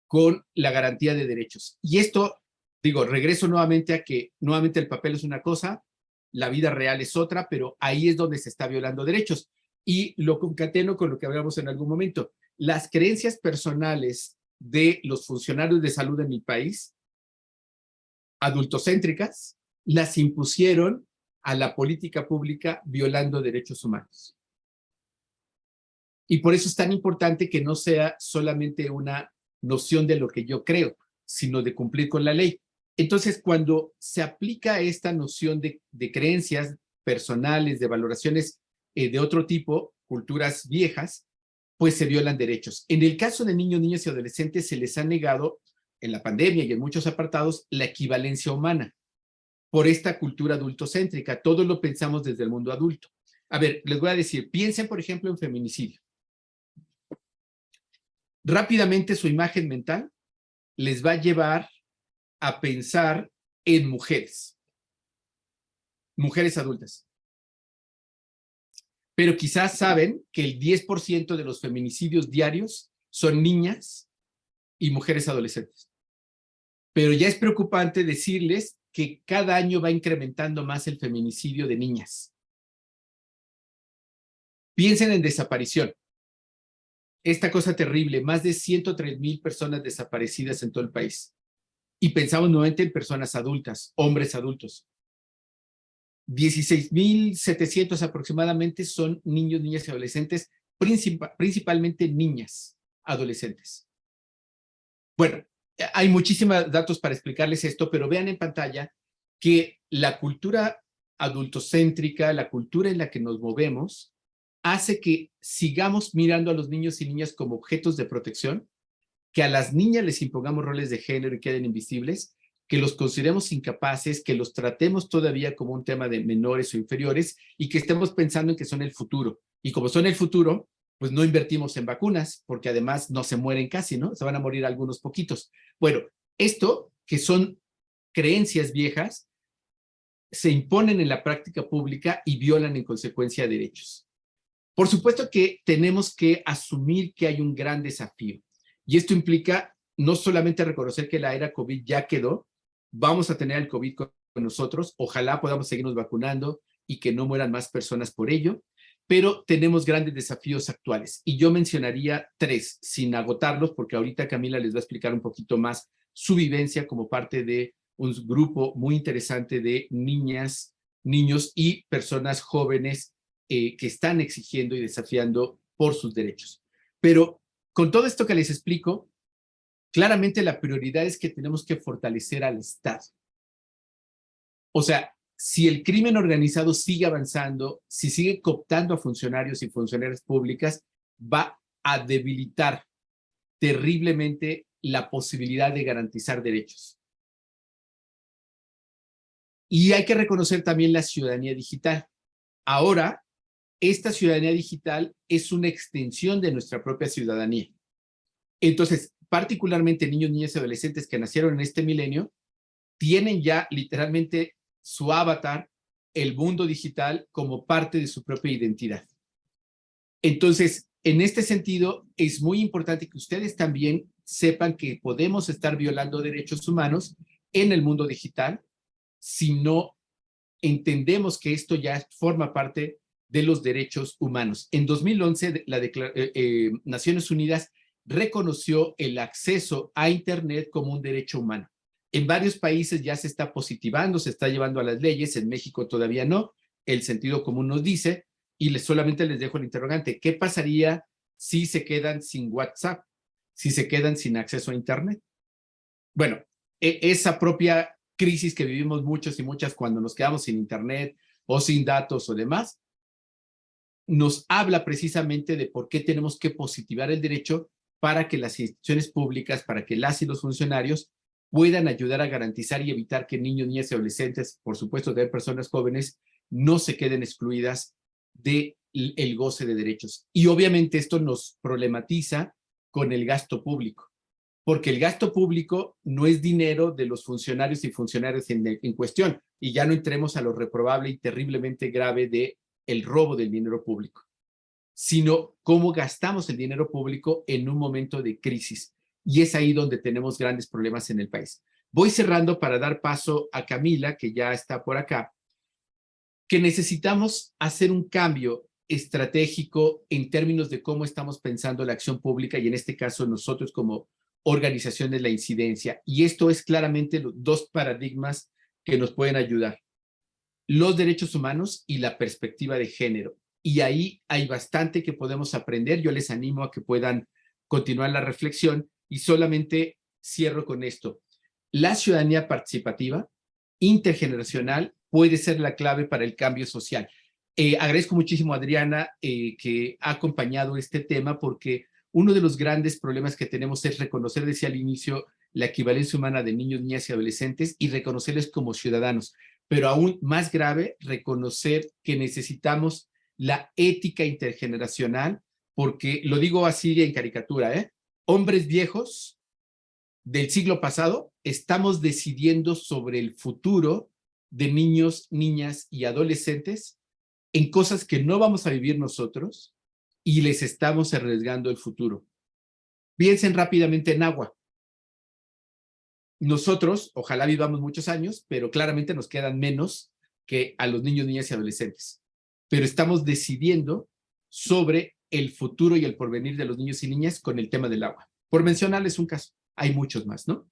con la garantía de derechos. Y esto, digo, regreso nuevamente a que nuevamente el papel es una cosa, la vida real es otra, pero ahí es donde se está violando derechos. Y lo concateno con lo que hablamos en algún momento. Las creencias personales de los funcionarios de salud en mi país, adultocéntricas, las impusieron a la política pública violando derechos humanos. Y por eso es tan importante que no sea solamente una noción de lo que yo creo, sino de cumplir con la ley. Entonces, cuando se aplica esta noción de creencias personales, de valoraciones de otro tipo, culturas viejas, pues se violan derechos. En el caso de niños, niñas y adolescentes se les ha negado en la pandemia y en muchos apartados la equivalencia humana por esta cultura adultocéntrica. Todo lo pensamos desde el mundo adulto. A ver, les voy a decir, piensen por ejemplo en feminicidio. Rápidamente su imagen mental les va a llevar a pensar en mujeres adultas. Pero quizás saben que el 10% de los feminicidios diarios son niñas y mujeres adolescentes. Pero ya es preocupante decirles que cada año va incrementando más el feminicidio de niñas. Piensen en desaparición. Esta cosa terrible, más de 103,000 personas desaparecidas en todo el país. Y pensamos nuevamente en personas adultas, hombres adultos. 16,700 aproximadamente son niños, niñas y adolescentes, principalmente niñas adolescentes. Bueno, hay muchísimos datos para explicarles esto, pero vean en pantalla que la cultura adultocéntrica, la cultura en la que nos movemos, hace que sigamos mirando a los niños y niñas como objetos de protección, que a las niñas les impongamos roles de género y queden invisibles, que los consideremos incapaces, que los tratemos todavía como un tema de menores o inferiores y que estemos pensando en que son el futuro. Y como son el futuro, pues no invertimos en vacunas, porque además no se mueren casi, ¿no? Se van a morir algunos poquitos. Bueno, esto, que son creencias viejas, se imponen en la práctica pública y violan en consecuencia derechos. Por supuesto que tenemos que asumir que hay un gran desafío. Y esto implica no solamente reconocer que la era COVID ya quedó, vamos a tener el COVID con nosotros, ojalá podamos seguirnos vacunando y que no mueran más personas por ello, pero tenemos grandes desafíos actuales. Y yo mencionaría 3, sin agotarlos, porque ahorita Camila les va a explicar un poquito más su vivencia como parte de un grupo muy interesante de niñas, niños y personas jóvenes que están exigiendo y desafiando por sus derechos. Pero con todo esto que les explico, claramente la prioridad es que tenemos que fortalecer al Estado. O sea, si el crimen organizado sigue avanzando, si sigue cooptando a funcionarios y funcionarias públicas, va a debilitar terriblemente la posibilidad de garantizar derechos. Y hay que reconocer también la ciudadanía digital. Ahora, esta ciudadanía digital es una extensión de nuestra propia ciudadanía. Entonces, particularmente niños, niñas y adolescentes que nacieron en este milenio, tienen ya literalmente su avatar, el mundo digital, como parte de su propia identidad. Entonces, en este sentido, es muy importante que ustedes también sepan que podemos estar violando derechos humanos en el mundo digital si no entendemos que esto ya forma parte de los derechos humanos. En 2011, Naciones Unidas reconoció el acceso a Internet como un derecho humano. En varios países ya se está positivando, se está llevando a las leyes, en México todavía no, el sentido común nos dice, y solamente les dejo el interrogante, ¿qué pasaría si se quedan sin WhatsApp, si se quedan sin acceso a Internet? Bueno, esa propia crisis que vivimos muchos y muchas cuando nos quedamos sin Internet o sin datos o demás, nos habla precisamente de por qué tenemos que positivar el derecho para que las instituciones públicas, para que las y los funcionarios puedan ayudar a garantizar y evitar que niños, niñas y adolescentes, por supuesto de personas jóvenes, no se queden excluidas del goce de derechos. Y obviamente esto nos problematiza con el gasto público, porque el gasto público no es dinero de los funcionarios y funcionarias en cuestión, y ya no entremos a lo reprobable y terriblemente grave de el robo del dinero público, sino cómo gastamos el dinero público en un momento de crisis. Y es ahí donde tenemos grandes problemas en el país. Voy cerrando para dar paso a Camila, que ya está por acá, que necesitamos hacer un cambio estratégico en términos de cómo estamos pensando la acción pública y en este caso nosotros como organización de la incidencia. Y esto es claramente los dos paradigmas que nos pueden ayudar. Los derechos humanos y la perspectiva de género. Y ahí hay bastante que podemos aprender. Yo les animo a que puedan continuar la reflexión y solamente cierro con esto. La ciudadanía participativa, intergeneracional, puede ser la clave para el cambio social. Agradezco muchísimo a Adriana que ha acompañado este tema porque uno de los grandes problemas que tenemos es reconocer, decía al inicio, la equivalencia humana de niños, niñas y adolescentes y reconocerles como ciudadanos. Pero aún más grave, reconocer que necesitamos la ética intergeneracional, porque lo digo así en caricatura, hombres viejos del siglo pasado estamos decidiendo sobre el futuro de niños, niñas y adolescentes en cosas que no vamos a vivir nosotros y les estamos arriesgando el futuro. Piensen rápidamente en agua. Nosotros, ojalá vivamos muchos años, pero claramente nos quedan menos que a los niños, niñas y adolescentes. Pero estamos decidiendo sobre el futuro y el porvenir de los niños y niñas con el tema del agua. Por mencionarles un caso, hay muchos más, ¿no?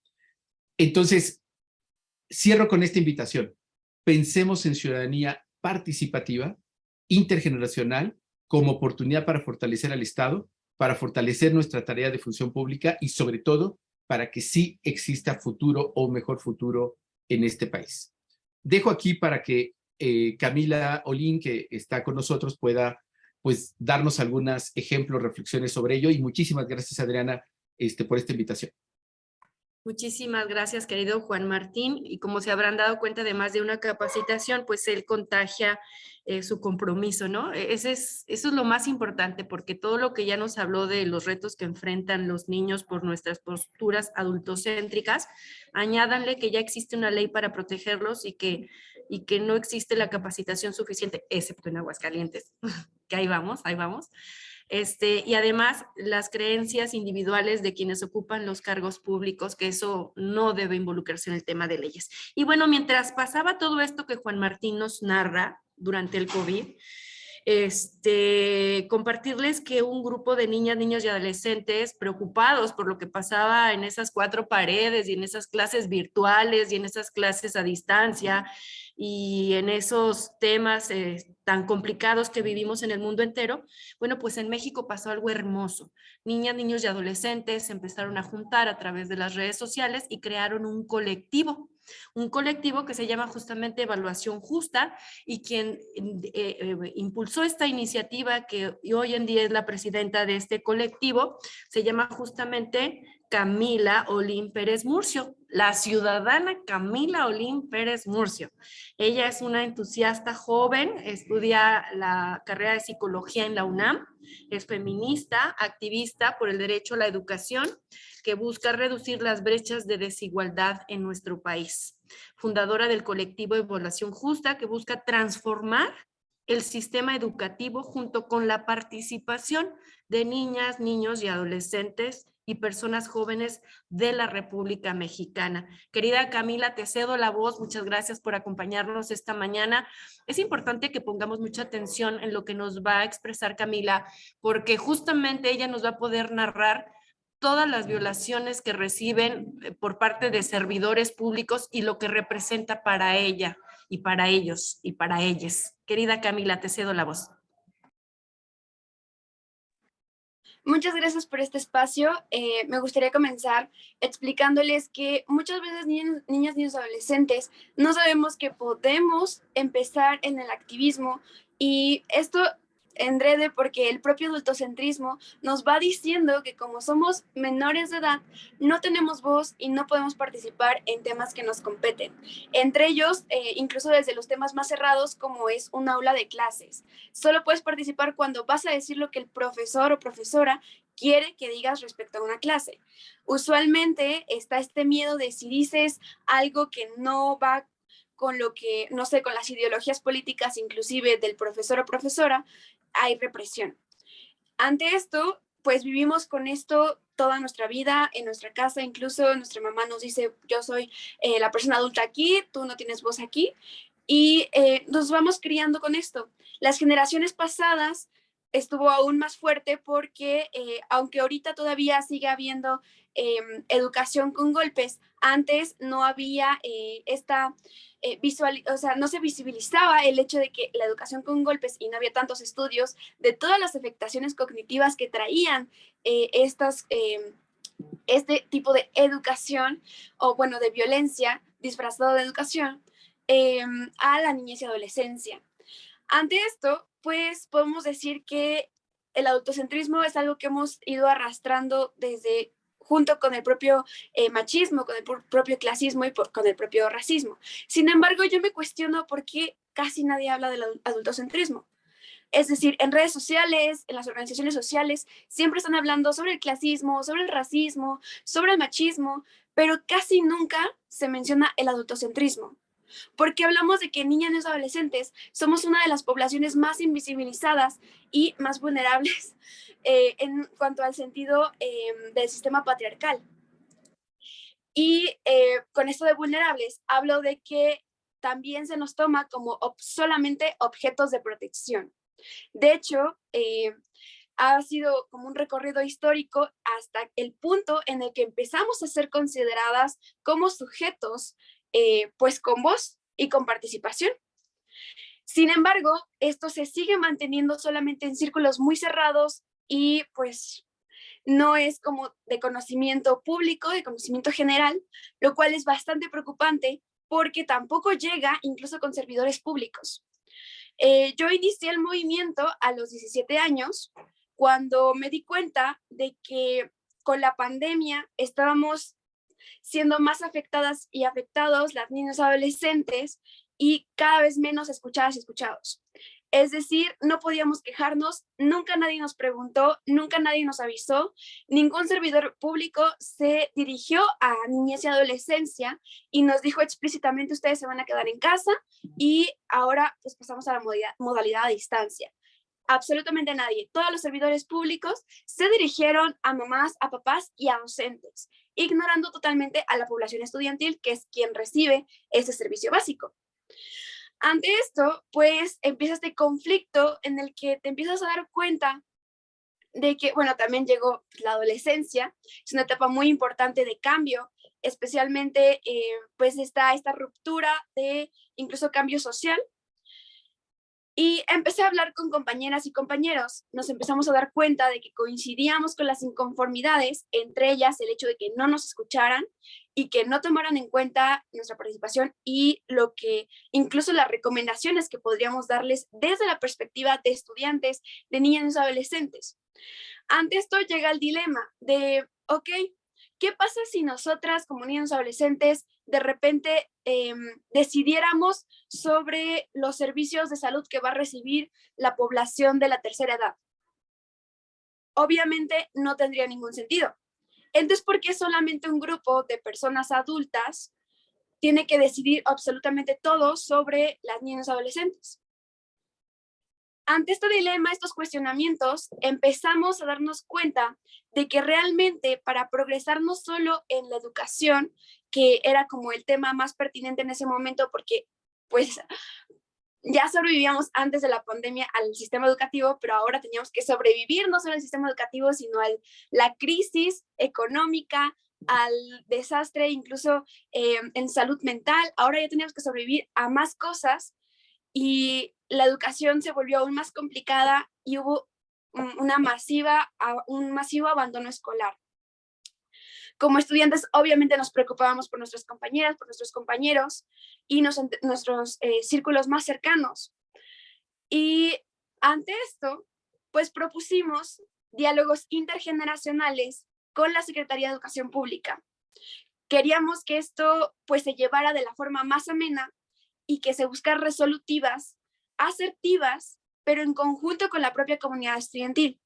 Entonces, cierro con esta invitación. Pensemos en ciudadanía participativa, intergeneracional, como oportunidad para fortalecer al Estado, para fortalecer nuestra tarea de función pública y sobre todo para que sí exista futuro o mejor futuro en este país. Dejo aquí para que Camila Olín, que está con nosotros, pueda pues darnos algunos ejemplos, reflexiones sobre ello y muchísimas gracias, Adriana, por esta invitación. Muchísimas gracias, querido Juan Martín. Y como se habrán dado cuenta, además de una capacitación, pues él contagia su compromiso, ¿no? Eso es lo más importante, porque todo lo que ya nos habló de los retos que enfrentan los niños por nuestras posturas adultocéntricas, añádanle que ya existe una ley para protegerlos y que no existe la capacitación suficiente, excepto en Aguascalientes, que ahí vamos, ahí vamos. Y además las creencias individuales de quienes ocupan los cargos públicos, que eso no debe involucrarse en el tema de leyes. Y bueno, mientras pasaba todo esto que Juan Martín nos narra durante el COVID, compartirles que un grupo de niñas, niños y adolescentes preocupados por lo que pasaba en esas cuatro paredes y en esas clases virtuales y en esas clases a distancia y en esos temas tan complicados que vivimos en el mundo entero, bueno, pues en México pasó algo hermoso. Niñas, niños y adolescentes se empezaron a juntar a través de las redes sociales y crearon un colectivo que se llama justamente Evaluación Justa, y quien impulsó esta iniciativa, que hoy en día es la presidenta de este colectivo, se llama justamente Camila Olín Pérez Murcio, la ciudadana Camila Olín Pérez Murcio. Ella es una entusiasta joven, estudia la carrera de psicología en la UNAM, es feminista, activista por el derecho a la educación, que busca reducir las brechas de desigualdad en nuestro país. Fundadora del colectivo Evaluación Justa, que busca transformar el sistema educativo junto con la participación de niñas, niños y adolescentes y personas jóvenes de la República Mexicana. Querida Camila, te cedo la voz. Muchas gracias por acompañarnos esta mañana. Es importante que pongamos mucha atención en lo que nos va a expresar Camila, porque justamente ella nos va a poder narrar todas las violaciones que reciben por parte de servidores públicos y lo que representa para ella y para ellos y para ellas. Querida Camila, te cedo la voz. Muchas gracias por este espacio. Me gustaría comenzar explicándoles que muchas veces niñas, niños, adolescentes no sabemos que podemos empezar en el activismo, y esto enrede porque el propio adultocentrismo nos va diciendo que como somos menores de edad no tenemos voz y no podemos participar en temas que nos competen. Entre ellos, incluso desde los temas más cerrados como es un aula de clases. Solo puedes participar cuando vas a decir lo que el profesor o profesora quiere que digas respecto a una clase. Usualmente está este miedo de si dices algo que no va con lo que, no sé, con las ideologías políticas inclusive del profesor o profesora, hay represión. Ante esto, pues vivimos con esto toda nuestra vida, en nuestra casa, incluso nuestra mamá nos dice, yo soy la persona adulta aquí, tú no tienes voz aquí, y nos vamos criando con esto. Las generaciones pasadas estuvo aún más fuerte porque aunque ahorita todavía sigue habiendo educación con golpes, antes no había o sea, no se visibilizaba el hecho de que la educación con golpes, y no había tantos estudios de todas las afectaciones cognitivas que traían este tipo de educación, o bueno, de violencia disfrazado de educación a la niñez y adolescencia. Ante esto, pues podemos decir que el adultocentrismo es algo que hemos ido arrastrando desde junto con el propio machismo, con el propio clasismo y con el propio racismo. Sin embargo, yo me cuestiono por qué casi nadie habla del adultocentrismo. Es decir, en redes sociales, en las organizaciones sociales, siempre están hablando sobre el clasismo, sobre el racismo, sobre el machismo, pero casi nunca se menciona el adultocentrismo. Porque hablamos de que niñas y adolescentes somos una de las poblaciones más invisibilizadas y más vulnerables en cuanto al sentido del sistema patriarcal. Y con esto de vulnerables, hablo de que también se nos toma como solamente objetos de protección. De hecho, ha sido como un recorrido histórico hasta el punto en el que empezamos a ser consideradas como sujetos pues con voz y con participación. Sin embargo, esto se sigue manteniendo solamente en círculos muy cerrados y pues no es como de conocimiento público, de conocimiento general, lo cual es bastante preocupante porque tampoco llega incluso con servidores públicos. Yo inicié el movimiento a los 17 años cuando me di cuenta de que con la pandemia estábamos siendo más afectadas y afectados las niñas adolescentes y cada vez menos escuchadas y escuchados. Es decir, no podíamos quejarnos, nunca nadie nos preguntó, nunca nadie nos avisó, ningún servidor público se dirigió a niñez y adolescencia y nos dijo explícitamente ustedes se van a quedar en casa y ahora pues pasamos a la modalidad a distancia. Absolutamente nadie. Todos los servidores públicos se dirigieron a mamás, a papás y a docentes, ignorando totalmente a la población estudiantil, que es quien recibe ese servicio básico. Ante esto, pues empieza este conflicto en el que te empiezas a dar cuenta de que, bueno, también llegó la adolescencia, es una etapa muy importante de cambio, especialmente pues está esta ruptura de incluso cambio social. Y empecé a hablar con compañeras y compañeros. Nos empezamos a dar cuenta de que coincidíamos con las inconformidades, entre ellas el hecho de que no nos escucharan y que no tomaran en cuenta nuestra participación y lo que, incluso las recomendaciones que podríamos darles desde la perspectiva de estudiantes, de niños y adolescentes. Ante esto llega el dilema de, ok, ¿qué pasa si nosotras como niños y adolescentes de repente decidiéramos sobre los servicios de salud que va a recibir la población de la tercera edad? Obviamente no tendría ningún sentido. Entonces, ¿por qué solamente un grupo de personas adultas tiene que decidir absolutamente todo sobre las niñas y adolescentes? Ante este dilema, estos cuestionamientos, empezamos a darnos cuenta de que realmente para progresar no solo en la educación, que era como el tema más pertinente en ese momento, porque pues ya sobrevivíamos antes de la pandemia al sistema educativo, pero ahora teníamos que sobrevivir no solo al sistema educativo, sino a la crisis económica, al desastre incluso en salud mental. Ahora ya teníamos que sobrevivir a más cosas y la educación se volvió aún más complicada y hubo un masivo abandono escolar. Como estudiantes, obviamente nos preocupábamos por nuestras compañeras, por nuestros compañeros y nuestros círculos más cercanos. Y ante esto, pues propusimos diálogos intergeneracionales con la Secretaría de Educación Pública. Queríamos que esto pues se llevara de la forma más amena y que se buscaran resolutivas, asertivas, pero en conjunto con la propia comunidad estudiantil.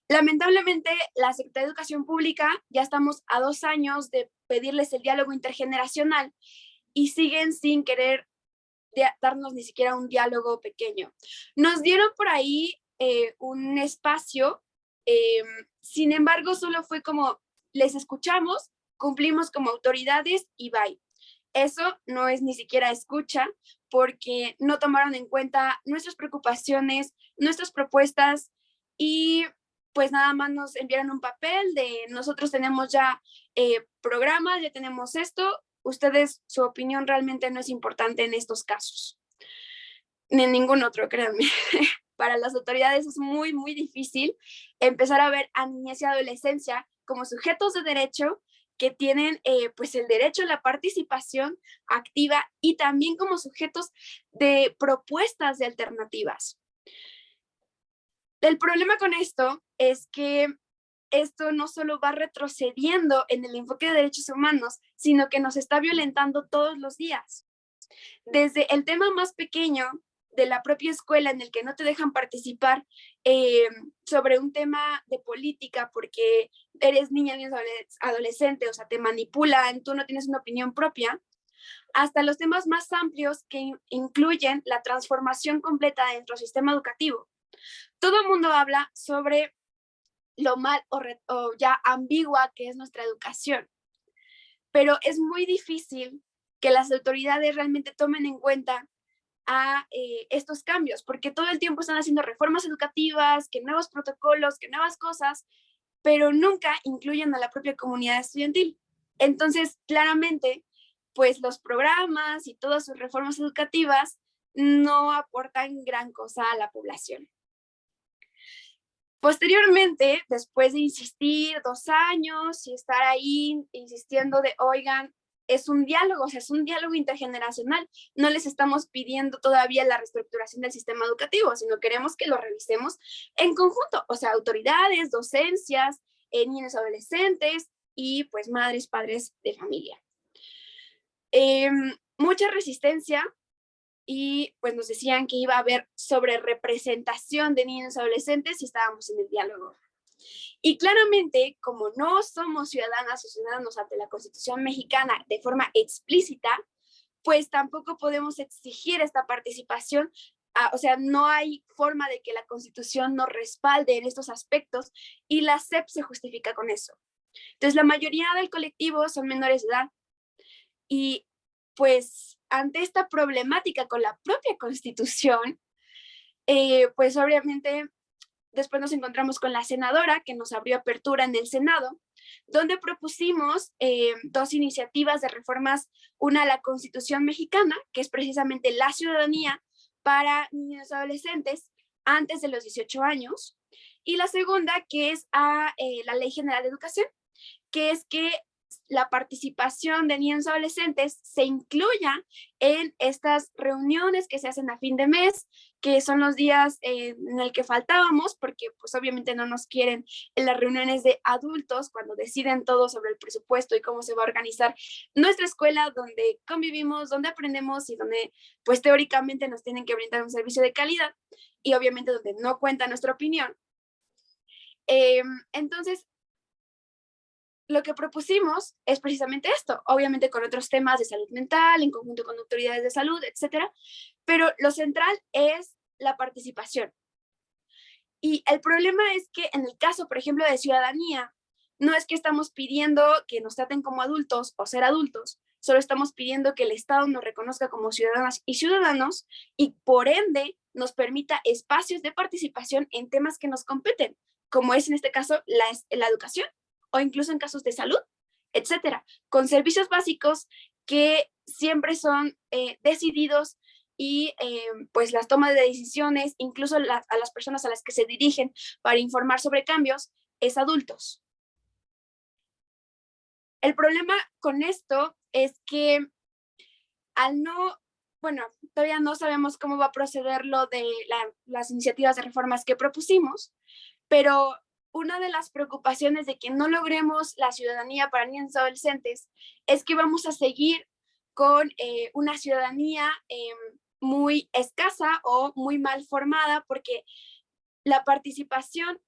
Lamentablemente, la Secretaría de Educación Pública, ya estamos a 2 años de pedirles el diálogo intergeneracional y siguen sin querer darnos ni siquiera un diálogo pequeño. Nos dieron por ahí un espacio, sin embargo, solo fue como, les escuchamos, cumplimos como autoridades y bye. Eso no es ni siquiera escucha, porque no tomaron en cuenta nuestras preocupaciones, nuestras propuestas y pues nada más nos enviaron un papel de nosotros tenemos ya programas, ya tenemos esto, ustedes, su opinión realmente no es importante en estos casos, ni en ningún otro, créanme. Para las autoridades es muy, muy difícil empezar a ver a niñez y adolescencia como sujetos de derecho que tienen pues el derecho a la participación activa y también como sujetos de propuestas de alternativas. El problema con esto es que esto no solo va retrocediendo en el enfoque de derechos humanos, sino que nos está violentando todos los días. Desde el tema más pequeño de la propia escuela en el que no te dejan participar sobre un tema de política porque eres niña ni adolescente, o sea, te manipulan, tú no tienes una opinión propia, hasta los temas más amplios que incluyen la transformación completa de nuestro sistema educativo. Todo el mundo habla sobre lo mal o ya ambigua que es nuestra educación, pero es muy difícil que las autoridades realmente tomen en cuenta a estos cambios, porque todo el tiempo están haciendo reformas educativas, que nuevos protocolos, que nuevas cosas, pero nunca incluyen a la propia comunidad estudiantil. Entonces, claramente, pues los programas y todas sus reformas educativas no aportan gran cosa a la población. Posteriormente, después de insistir 2 años y estar ahí insistiendo de, oigan, es un diálogo, o sea, es un diálogo intergeneracional. No les estamos pidiendo todavía la reestructuración del sistema educativo, sino queremos que lo revisemos en conjunto, o sea, autoridades, docencias, niños y adolescentes y pues madres, padres de familia. Mucha resistencia y pues nos decían que iba a haber sobrerepresentación de niños y adolescentes si estábamos en el diálogo. Y claramente, como no somos ciudadanas o ciudadanos ante la Constitución mexicana de forma explícita, pues tampoco podemos exigir esta participación, o sea, no hay forma de que la Constitución nos respalde en estos aspectos y la SEP se justifica con eso. Entonces, la mayoría del colectivo son menores de edad y pues ante esta problemática con la propia Constitución, pues obviamente después nos encontramos con la senadora que nos abrió apertura en el Senado, donde propusimos 2 iniciativas de reformas, una a la Constitución mexicana, que es precisamente la ciudadanía, para niños y adolescentes antes de los 18 años. Y la segunda, que es a la Ley General de Educación, que es que la participación de niños y adolescentes se incluya en estas reuniones que se hacen a fin de mes, que son los días en el que faltábamos, porque pues obviamente no nos quieren en las reuniones de adultos cuando deciden todo sobre el presupuesto y cómo se va a organizar nuestra escuela, donde convivimos, donde aprendemos y donde pues teóricamente nos tienen que brindar un servicio de calidad y obviamente donde no cuenta nuestra opinión. Entonces, lo que propusimos es precisamente esto, obviamente con otros temas de salud mental, en conjunto con autoridades de salud, etcétera, pero lo central es la participación. Y el problema es que en el caso, por ejemplo, de ciudadanía, no es que estamos pidiendo que nos traten como adultos o ser adultos, solo estamos pidiendo que el Estado nos reconozca como ciudadanas y ciudadanos y por ende nos permita espacios de participación en temas que nos competen, como es en este caso la educación, o incluso en casos de salud, etcétera, con servicios básicos que siempre son decididos y pues las tomas de decisiones, incluso a las personas a las que se dirigen para informar sobre cambios, es adultos. El problema con esto es que al no, bueno, todavía no sabemos cómo va a proceder lo de las iniciativas de reformas que propusimos, pero una de las preocupaciones de que no logremos la ciudadanía para niños y adolescentes es que vamos a seguir con una ciudadanía muy escasa o muy mal formada, porque la participación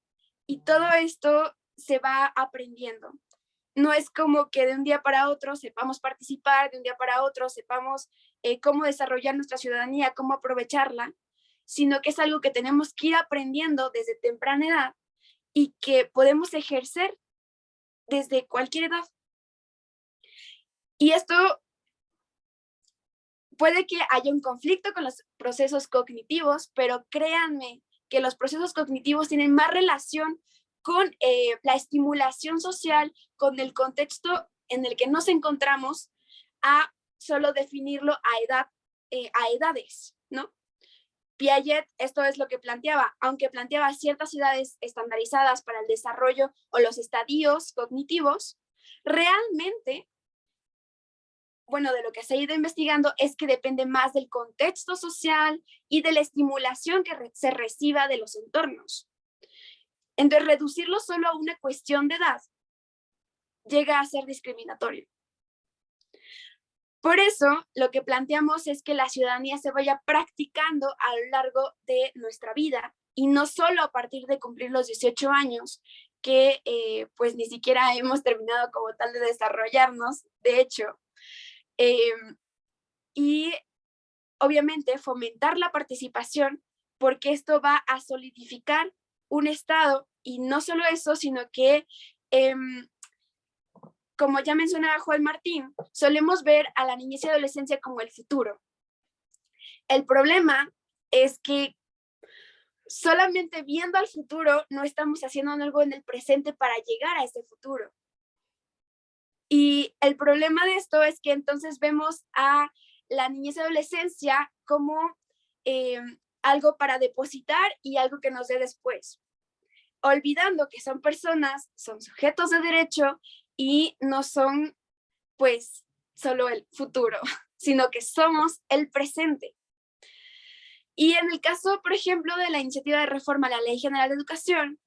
y todo esto se va aprendiendo. No es como que de un día para otro sepamos participar, de un día para otro sepamos cómo desarrollar nuestra ciudadanía, cómo aprovecharla, sino que es algo que tenemos que ir aprendiendo desde temprana edad y que podemos ejercer desde cualquier edad. Y esto puede que haya un conflicto con los procesos cognitivos, pero créanme que los procesos cognitivos tienen más relación con la estimulación social, con el contexto en el que nos encontramos, a solo definirlo a edades, ¿no? Piaget, esto es lo que planteaba, aunque planteaba ciertas edades estandarizadas para el desarrollo o los estadios cognitivos, realmente, bueno, de lo que se ha ido investigando es que depende más del contexto social y de la estimulación que se reciba de los entornos. Entonces, reducirlo solo a una cuestión de edad llega a ser discriminatorio. Por eso, lo que planteamos es que la ciudadanía se vaya practicando a lo largo de nuestra vida y no solo a partir de cumplir los 18 años, que pues ni siquiera hemos terminado como tal de desarrollarnos, de hecho. Y obviamente fomentar la participación, porque esto va a solidificar un Estado, y no solo eso, sino que como ya mencionaba Joel Martín, solemos ver a la niñez y adolescencia como el futuro. El problema es que solamente viendo al futuro no estamos haciendo algo en el presente para llegar a ese futuro. Y el problema de esto es que entonces vemos a la niñez y adolescencia como algo para depositar y algo que nos dé después, olvidando que son personas, son sujetos de derecho y no son pues solo el futuro, sino que somos el presente. Y en el caso, por ejemplo, de la iniciativa de reforma a la Ley General de Educación,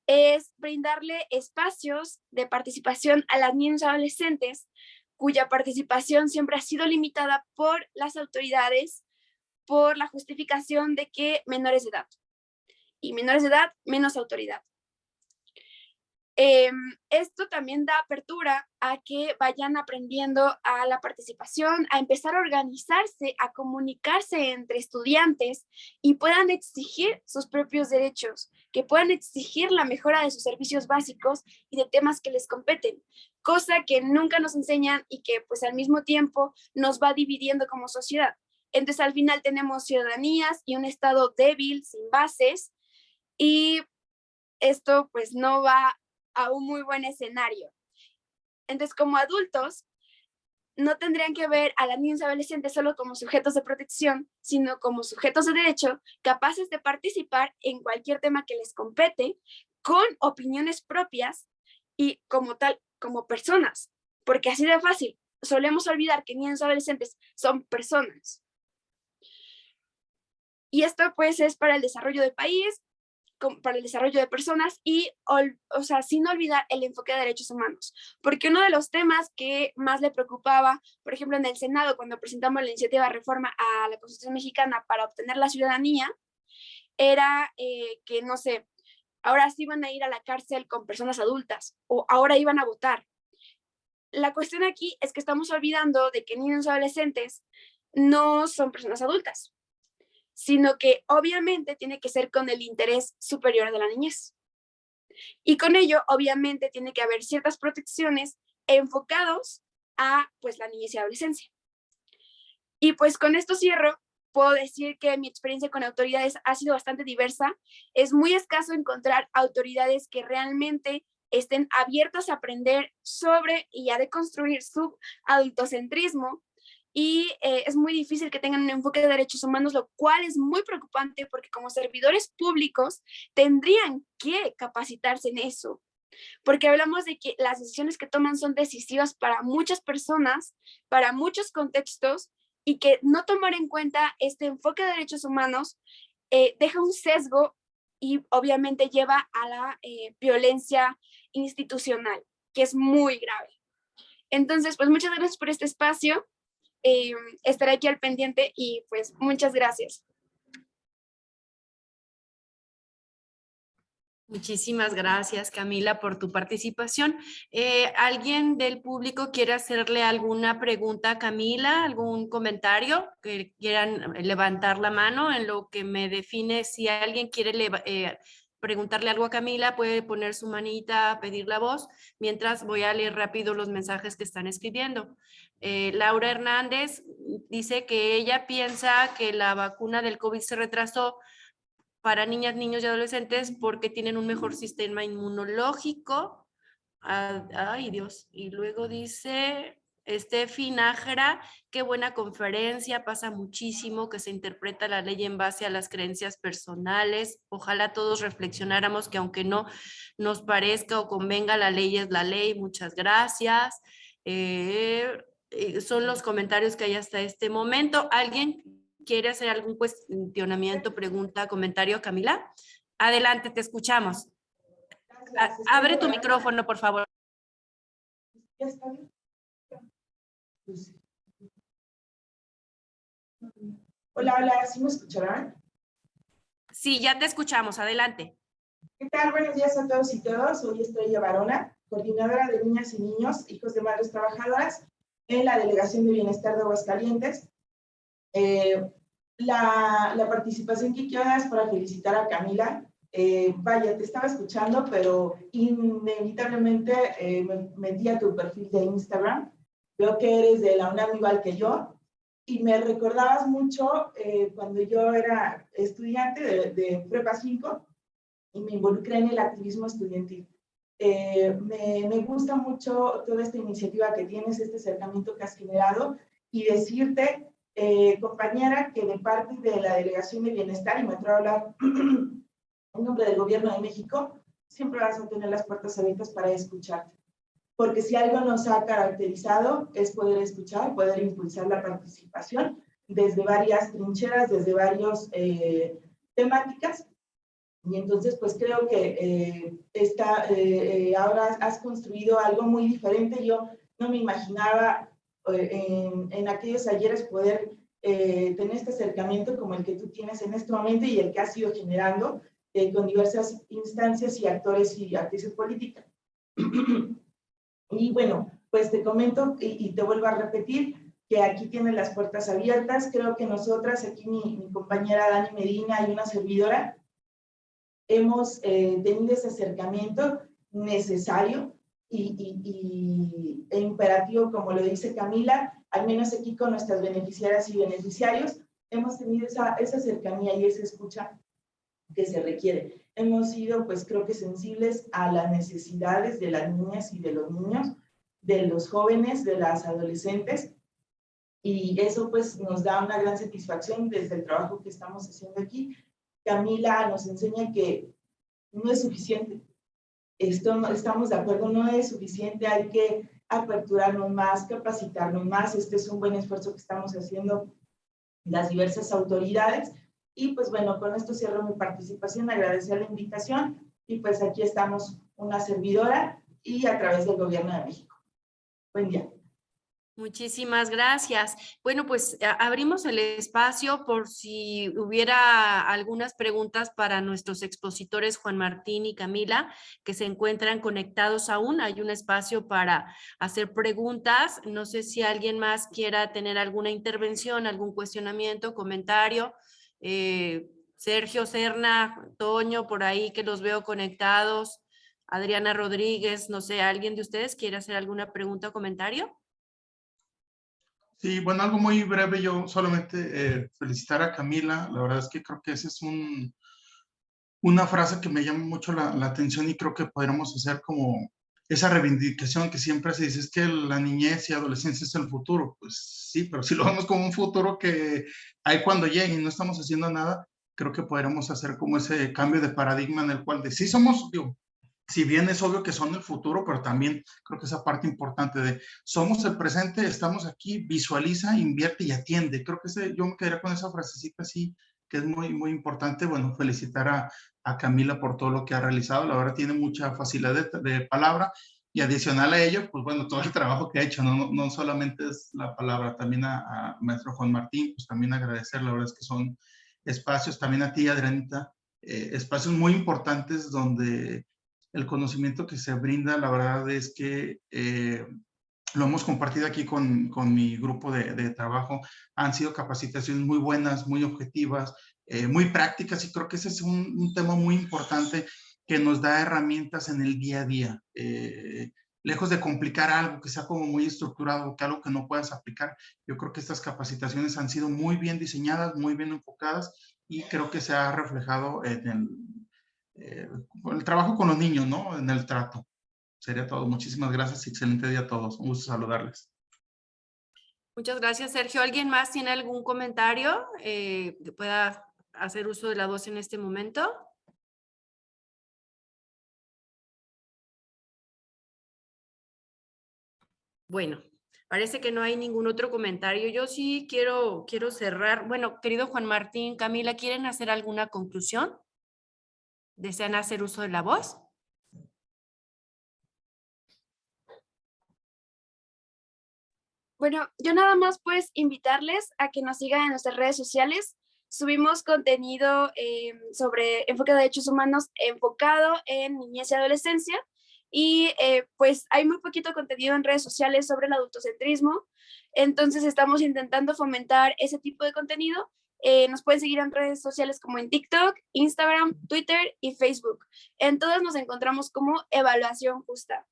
es brindarle espacios de participación a las niñas y adolescentes cuya participación siempre ha sido limitada por las autoridades por la justificación de que menores de edad. Y menores de edad, menos autoridad. Esto también da apertura a que vayan aprendiendo a la participación, a empezar a organizarse, a comunicarse entre estudiantes y puedan exigir sus propios derechos, que puedan exigir la mejora de sus servicios básicos y de temas que les competen, cosa que nunca nos enseñan y que pues al mismo tiempo nos va dividiendo como sociedad. Entonces al final tenemos ciudadanías y un Estado débil, sin bases, y esto pues no va a un muy buen escenario. Entonces, como adultos, no tendrían que ver a las niñas y adolescentes solo como sujetos de protección, sino como sujetos de derecho, capaces de participar en cualquier tema que les compete, con opiniones propias y como tal, como personas. Porque así de fácil, solemos olvidar que niños y adolescentes son personas. Y esto pues es para el desarrollo del país, para el desarrollo de personas y, o sea, sin olvidar el enfoque de derechos humanos. Porque uno de los temas que más le preocupaba, por ejemplo, en el Senado, cuando presentamos la iniciativa de reforma a la Constitución mexicana para obtener la ciudadanía, era que, no sé, ahora sí iban a ir a la cárcel con personas adultas o ahora iban a votar. La cuestión aquí es que estamos olvidando de que niños y adolescentes no son personas adultas, sino que obviamente tiene que ser con el interés superior de la niñez. Y con ello, obviamente, tiene que haber ciertas protecciones enfocados a pues, la niñez y adolescencia. Y pues con esto cierro, puedo decir que mi experiencia con autoridades ha sido bastante diversa. Es muy escaso encontrar autoridades que realmente estén abiertas a aprender sobre y a deconstruir su adultocentrismo. Y es muy difícil que tengan un enfoque de derechos humanos, lo cual es muy preocupante porque como servidores públicos tendrían que capacitarse en eso, porque hablamos de que las decisiones que toman son decisivas para muchas personas, para muchos contextos, y que no tomar en cuenta este enfoque de derechos humanos deja un sesgo y obviamente lleva a la violencia institucional, que es muy grave. Entonces, pues muchas gracias por este espacio. Estaré aquí al pendiente y pues muchas gracias. Muchísimas gracias, Camila, por tu participación. ¿Alguien del público quiere hacerle alguna pregunta a Camila? ¿Algún comentario? Que quieran levantar la mano en lo que me define. Si alguien quiere preguntarle algo a Camila, puede poner su manita, pedir la voz, mientras voy a leer rápido los mensajes que están escribiendo. Laura Hernández dice que ella piensa que la vacuna del COVID se retrasó para niñas, niños y adolescentes porque tienen un mejor sistema inmunológico. Ay, Dios. Y luego dice Estefi Nájera, qué buena conferencia, pasa muchísimo que se interpreta la ley en base a las creencias personales. Ojalá todos reflexionáramos que aunque no nos parezca o convenga, la ley es la ley. Muchas gracias. Son los comentarios que hay hasta este momento. ¿Alguien quiere hacer algún cuestionamiento, pregunta, comentario, Camila? Adelante, te escuchamos. Abre tu micrófono, por favor. Hola, hola, ¿sí me escucharán? Sí, ya te escuchamos, adelante. ¿Qué tal? Buenos días a todos y todas. Soy Estrella Barona, coordinadora de niñas y niños, hijos de madres trabajadoras, en la Delegación de Bienestar de Aguascalientes. La participación que quiero dar es para felicitar a Camila. Vaya, te estaba escuchando, pero inevitablemente me metí a tu perfil de Instagram. Veo que eres de la UNAM igual que yo, y me recordabas mucho cuando yo era estudiante de Prepa 5 y me involucré en el activismo estudiantil. Me gusta mucho toda esta iniciativa que tienes, este acercamiento que has generado, y decirte, compañera, que de parte de la Delegación de Bienestar, y me atrevo a hablar en nombre del Gobierno de México, siempre vas a tener las puertas abiertas para escucharte. Porque si algo nos ha caracterizado es poder escuchar, poder impulsar la participación desde varias trincheras, desde varias temáticas. Y entonces, pues creo que ahora has construido algo muy diferente. Yo no me imaginaba en aquellos ayeres poder tener este acercamiento como el que tú tienes en este momento y el que has ido generando con diversas instancias y actores y actrices políticas. Y bueno, pues te comento y te vuelvo a repetir que aquí tienen las puertas abiertas. Creo que nosotras, aquí mi compañera Dani Medina y una servidora, hemos tenido ese acercamiento necesario e imperativo, como lo dice Camila, al menos aquí con nuestras beneficiarias y beneficiarios, hemos tenido esa cercanía y esa escucha que se requiere. Hemos sido, pues creo que sensibles a las necesidades de las niñas y de los niños, de los jóvenes, de las adolescentes, y eso pues nos da una gran satisfacción desde el trabajo que estamos haciendo aquí. Camila nos enseña que no es suficiente. Esto no, estamos de acuerdo, no es suficiente, hay que aperturarnos más, capacitarnos más. Este es un buen esfuerzo que estamos haciendo las diversas autoridades. Y pues bueno, con esto cierro mi participación, agradecer la invitación y pues aquí estamos una servidora y a través del Gobierno de México. Buen día. Muchísimas gracias. Bueno, pues abrimos el espacio por si hubiera algunas preguntas para nuestros expositores Juan Martín y Camila, que se encuentran conectados aún. Hay un espacio para hacer preguntas. No sé si alguien más quiera tener alguna intervención, algún cuestionamiento, comentario. Sergio, Serna, Toño, por ahí que los veo conectados. Adriana Rodríguez, no sé, ¿alguien de ustedes quiere hacer alguna pregunta o comentario? Sí, bueno, algo muy breve, yo solamente felicitar a Camila, la verdad es que creo que esa es una frase que me llama mucho la atención y creo que podríamos hacer como esa reivindicación que siempre se dice, es que la niñez y adolescencia es el futuro. Pues sí, pero si lo vemos como un futuro que hay cuando llegue y no estamos haciendo nada, creo que podríamos hacer como ese cambio de paradigma en el cual de sí somos, digo, si bien es obvio que son el futuro, pero también creo que esa parte importante de somos el presente, estamos aquí, visualiza, invierte y atiende. Creo que yo me quedaría con esa frasecita así, que es muy, muy importante. Bueno, felicitar a Camila por todo lo que ha realizado. La verdad tiene mucha facilidad de palabra y adicional a ello, pues bueno, todo el trabajo que ha hecho, no solamente es la palabra, también a maestro Juan Martín, pues también agradecer, la verdad es que son espacios, también a ti, Adrianita, espacios muy importantes donde el conocimiento que se brinda, la verdad es que lo hemos compartido aquí con mi grupo de trabajo, han sido capacitaciones muy buenas, muy objetivas, muy prácticas, y creo que ese es un tema muy importante que nos da herramientas en el día a día. Lejos de complicar algo que sea como muy estructurado, que algo que no puedas aplicar, yo creo que estas capacitaciones han sido muy bien diseñadas, muy bien enfocadas, y creo que se ha reflejado en el trabajo con los niños, ¿no? En el trato. Sería todo. Muchísimas gracias y excelente día a todos. Un gusto saludarles. Muchas gracias, Sergio. ¿Alguien más tiene algún comentario que pueda hacer uso de la voz en este momento? Bueno, parece que no hay ningún otro comentario. Yo sí quiero cerrar. Bueno, querido Juan Martín, Camila, ¿quieren hacer alguna conclusión? ¿Desean hacer uso de la voz? Bueno, yo nada más pues invitarles a que nos sigan en nuestras redes sociales. Subimos contenido sobre enfoque de derechos humanos enfocado en niñez y adolescencia. Y pues hay muy poquito contenido en redes sociales sobre el adultocentrismo. Entonces estamos intentando fomentar ese tipo de contenido. Nos pueden seguir en redes sociales como en TikTok, Instagram, Twitter y Facebook. En todas nos encontramos como Evaluación Justa.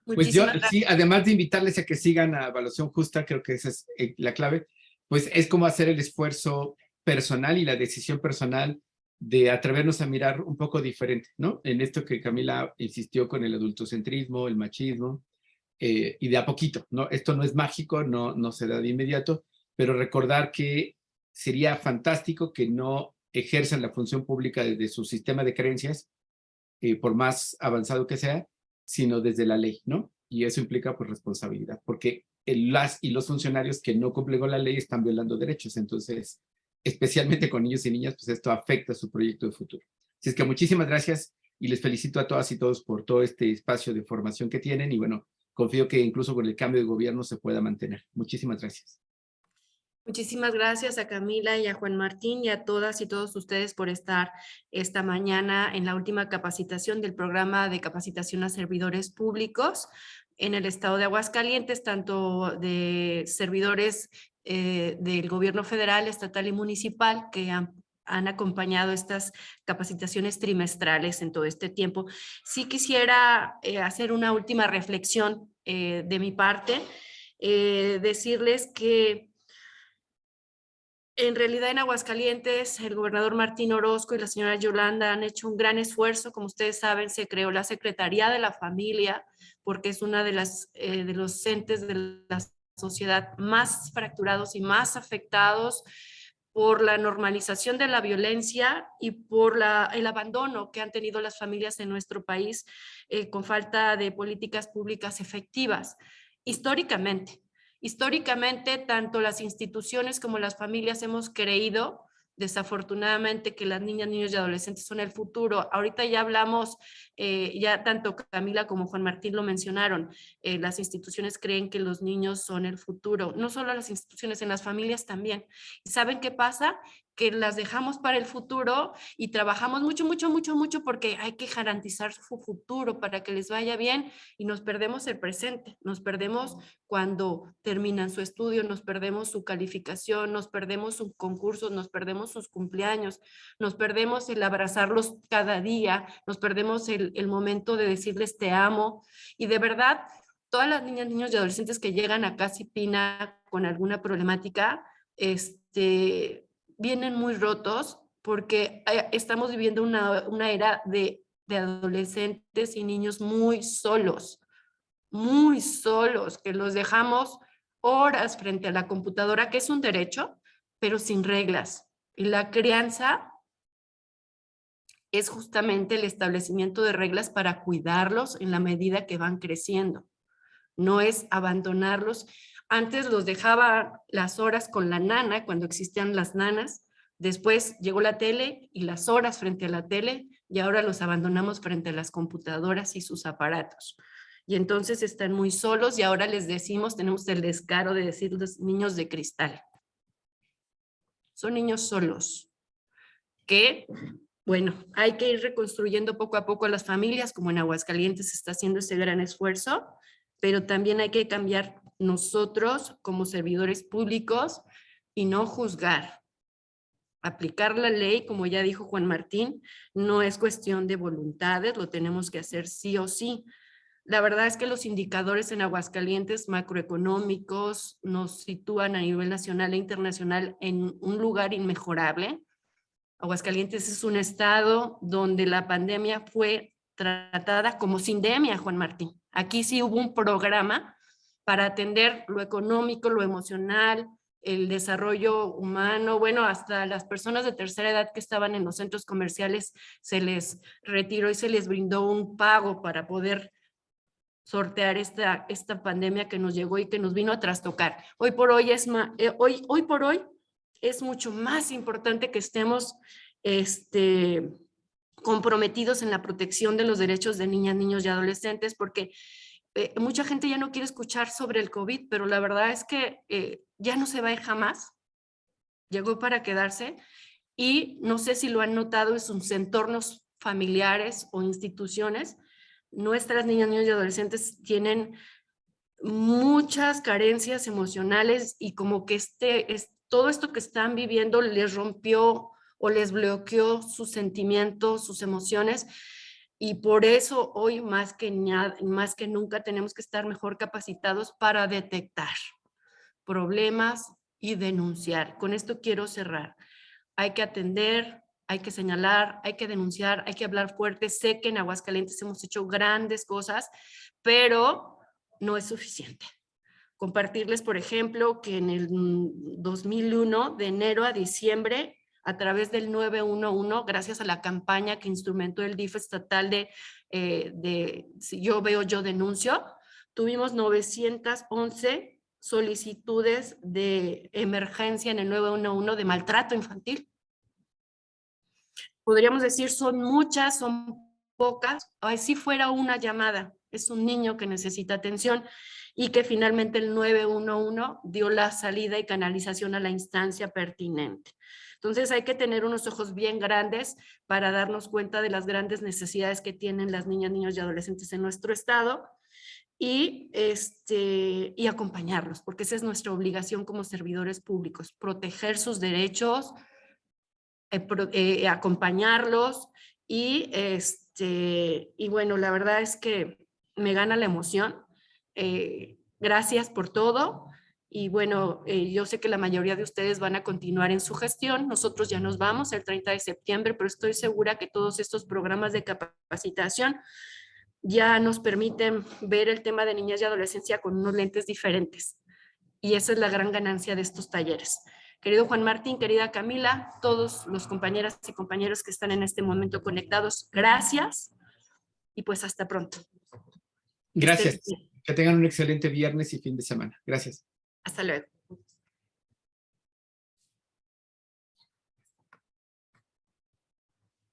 Pues yo sí, además de invitarles a que sigan a Evaluación Justa, creo que esa es la clave, pues es como hacer el esfuerzo personal y la decisión personal de atrevernos a mirar un poco diferente, ¿no? En esto que Camila insistió con el adultocentrismo, el machismo, y de a poquito, ¿no? Esto no es mágico, no se da de inmediato, pero recordar que sería fantástico que no ejerzan la función pública desde su sistema de creencias, por más avanzado que sea, sino desde la ley, ¿no? Y eso implica pues responsabilidad, porque las y los funcionarios que no cumplen con la ley están violando derechos, entonces, especialmente con niños y niñas, pues esto afecta su proyecto de futuro. Así es que muchísimas gracias y les felicito a todas y todos por todo este espacio de formación que tienen y bueno, confío que incluso con el cambio de gobierno se pueda mantener. Muchísimas gracias. Muchísimas gracias a Camila y a Juan Martín y a todas y todos ustedes por estar esta mañana en la última capacitación del programa de capacitación a servidores públicos en el estado de Aguascalientes, tanto de servidores del gobierno federal, estatal y municipal que han acompañado estas capacitaciones trimestrales en todo este tiempo. Sí quisiera hacer una última reflexión de mi parte, decirles que En realidad en Aguascalientes el gobernador Martín Orozco y la señora Yolanda han hecho un gran esfuerzo. Como ustedes saben, se creó la Secretaría de la Familia porque es una de los entes de la sociedad más fracturados y más afectados por la normalización de la violencia y por el abandono que han tenido las familias en nuestro país con falta de políticas públicas efectivas. Históricamente, tanto las instituciones como las familias hemos creído, desafortunadamente, que las niñas, niños y adolescentes son el futuro. Ahorita ya hablamos, ya tanto Camila como Juan Martín lo mencionaron, las instituciones creen que los niños son el futuro. No solo las instituciones, en las familias también. ¿Y saben qué pasa? Que las dejamos para el futuro y trabajamos mucho porque hay que garantizar su futuro para que les vaya bien y nos perdemos el presente, nos perdemos cuando terminan su estudio, nos perdemos su calificación, nos perdemos sus concursos, nos perdemos sus cumpleaños, nos perdemos el abrazarlos cada día, nos perdemos el momento de decirles te amo. Y de verdad, todas las niñas, niños y adolescentes que llegan a CASIPINA con alguna problemática, vienen muy rotos porque estamos viviendo una era de adolescentes y niños muy solos, que los dejamos horas frente a la computadora, que es un derecho, pero sin reglas. Y la crianza es justamente el establecimiento de reglas para cuidarlos en la medida que van creciendo. No es abandonarlos. Antes los dejaba las horas con la nana, cuando existían las nanas. Después llegó la tele y las horas frente a la tele, y ahora los abandonamos frente a las computadoras y sus aparatos. Y entonces están muy solos y ahora les decimos, tenemos el descaro de decirles niños de cristal. Son niños solos que, bueno, hay que ir reconstruyendo poco a poco a las familias, como en Aguascalientes se está haciendo ese gran esfuerzo, pero también hay que cambiar nosotros como servidores públicos y no juzgar. Aplicar la ley, como ya dijo Juan Martín, no es cuestión de voluntades, lo tenemos que hacer sí o sí. La verdad es que los indicadores en Aguascalientes macroeconómicos nos sitúan a nivel nacional e internacional en un lugar inmejorable. Aguascalientes es un estado donde la pandemia fue tratada como sindemia, Juan Martín. Aquí sí hubo un programa para atender lo económico, lo emocional, el desarrollo humano. Bueno, hasta las personas de tercera edad que estaban en los centros comerciales se les retiró y se les brindó un pago para poder sortear esta pandemia que nos llegó y que nos vino a trastocar. Hoy por hoy es mucho más importante que estemos comprometidos en la protección de los derechos de niñas, niños y adolescentes, porque mucha gente ya no quiere escuchar sobre el COVID, pero la verdad es que ya no se va a ir jamás. Llegó para quedarse y no sé si lo han notado en sus entornos familiares o instituciones. Nuestras niñas, niños y adolescentes tienen muchas carencias emocionales y como que todo esto que están viviendo les rompió o les bloqueó sus sentimientos, sus emociones, y por eso hoy más que nunca tenemos que estar mejor capacitados para detectar problemas y denunciar. Con esto quiero cerrar. Hay que atender, hay que señalar, hay que denunciar, hay que hablar fuerte. Sé que en Aguascalientes hemos hecho grandes cosas, pero no es suficiente. Compartirles, por ejemplo, que en el 2001, de enero a diciembre, a través del 911, gracias a la campaña que instrumentó el DIF estatal de Si yo veo, yo denuncio, tuvimos 911 solicitudes de emergencia en el 911 de maltrato infantil. Podríamos decir, son muchas, son pocas, así fuera una llamada, es un niño que necesita atención y que finalmente el 911 dio la salida y canalización a la instancia pertinente. Entonces hay que tener unos ojos bien grandes para darnos cuenta de las grandes necesidades que tienen las niñas, niños y adolescentes en nuestro estado y acompañarlos, porque esa es nuestra obligación como servidores públicos, proteger sus derechos, acompañarlos y bueno, la verdad es que me gana la emoción. Gracias por todo Y bueno, yo sé que la mayoría de ustedes van a continuar en su gestión. Nosotros ya nos vamos el 30 de septiembre, pero estoy segura que todos estos programas de capacitación ya nos permiten ver el tema de niñez y adolescencia con unos lentes diferentes. Y esa es la gran ganancia de estos talleres. Querido Juan Martín, querida Camila, todos los compañeras y compañeros que están en este momento conectados, gracias. Y pues hasta pronto. Gracias. Que tengan un excelente viernes y fin de semana. Gracias. Hasta luego.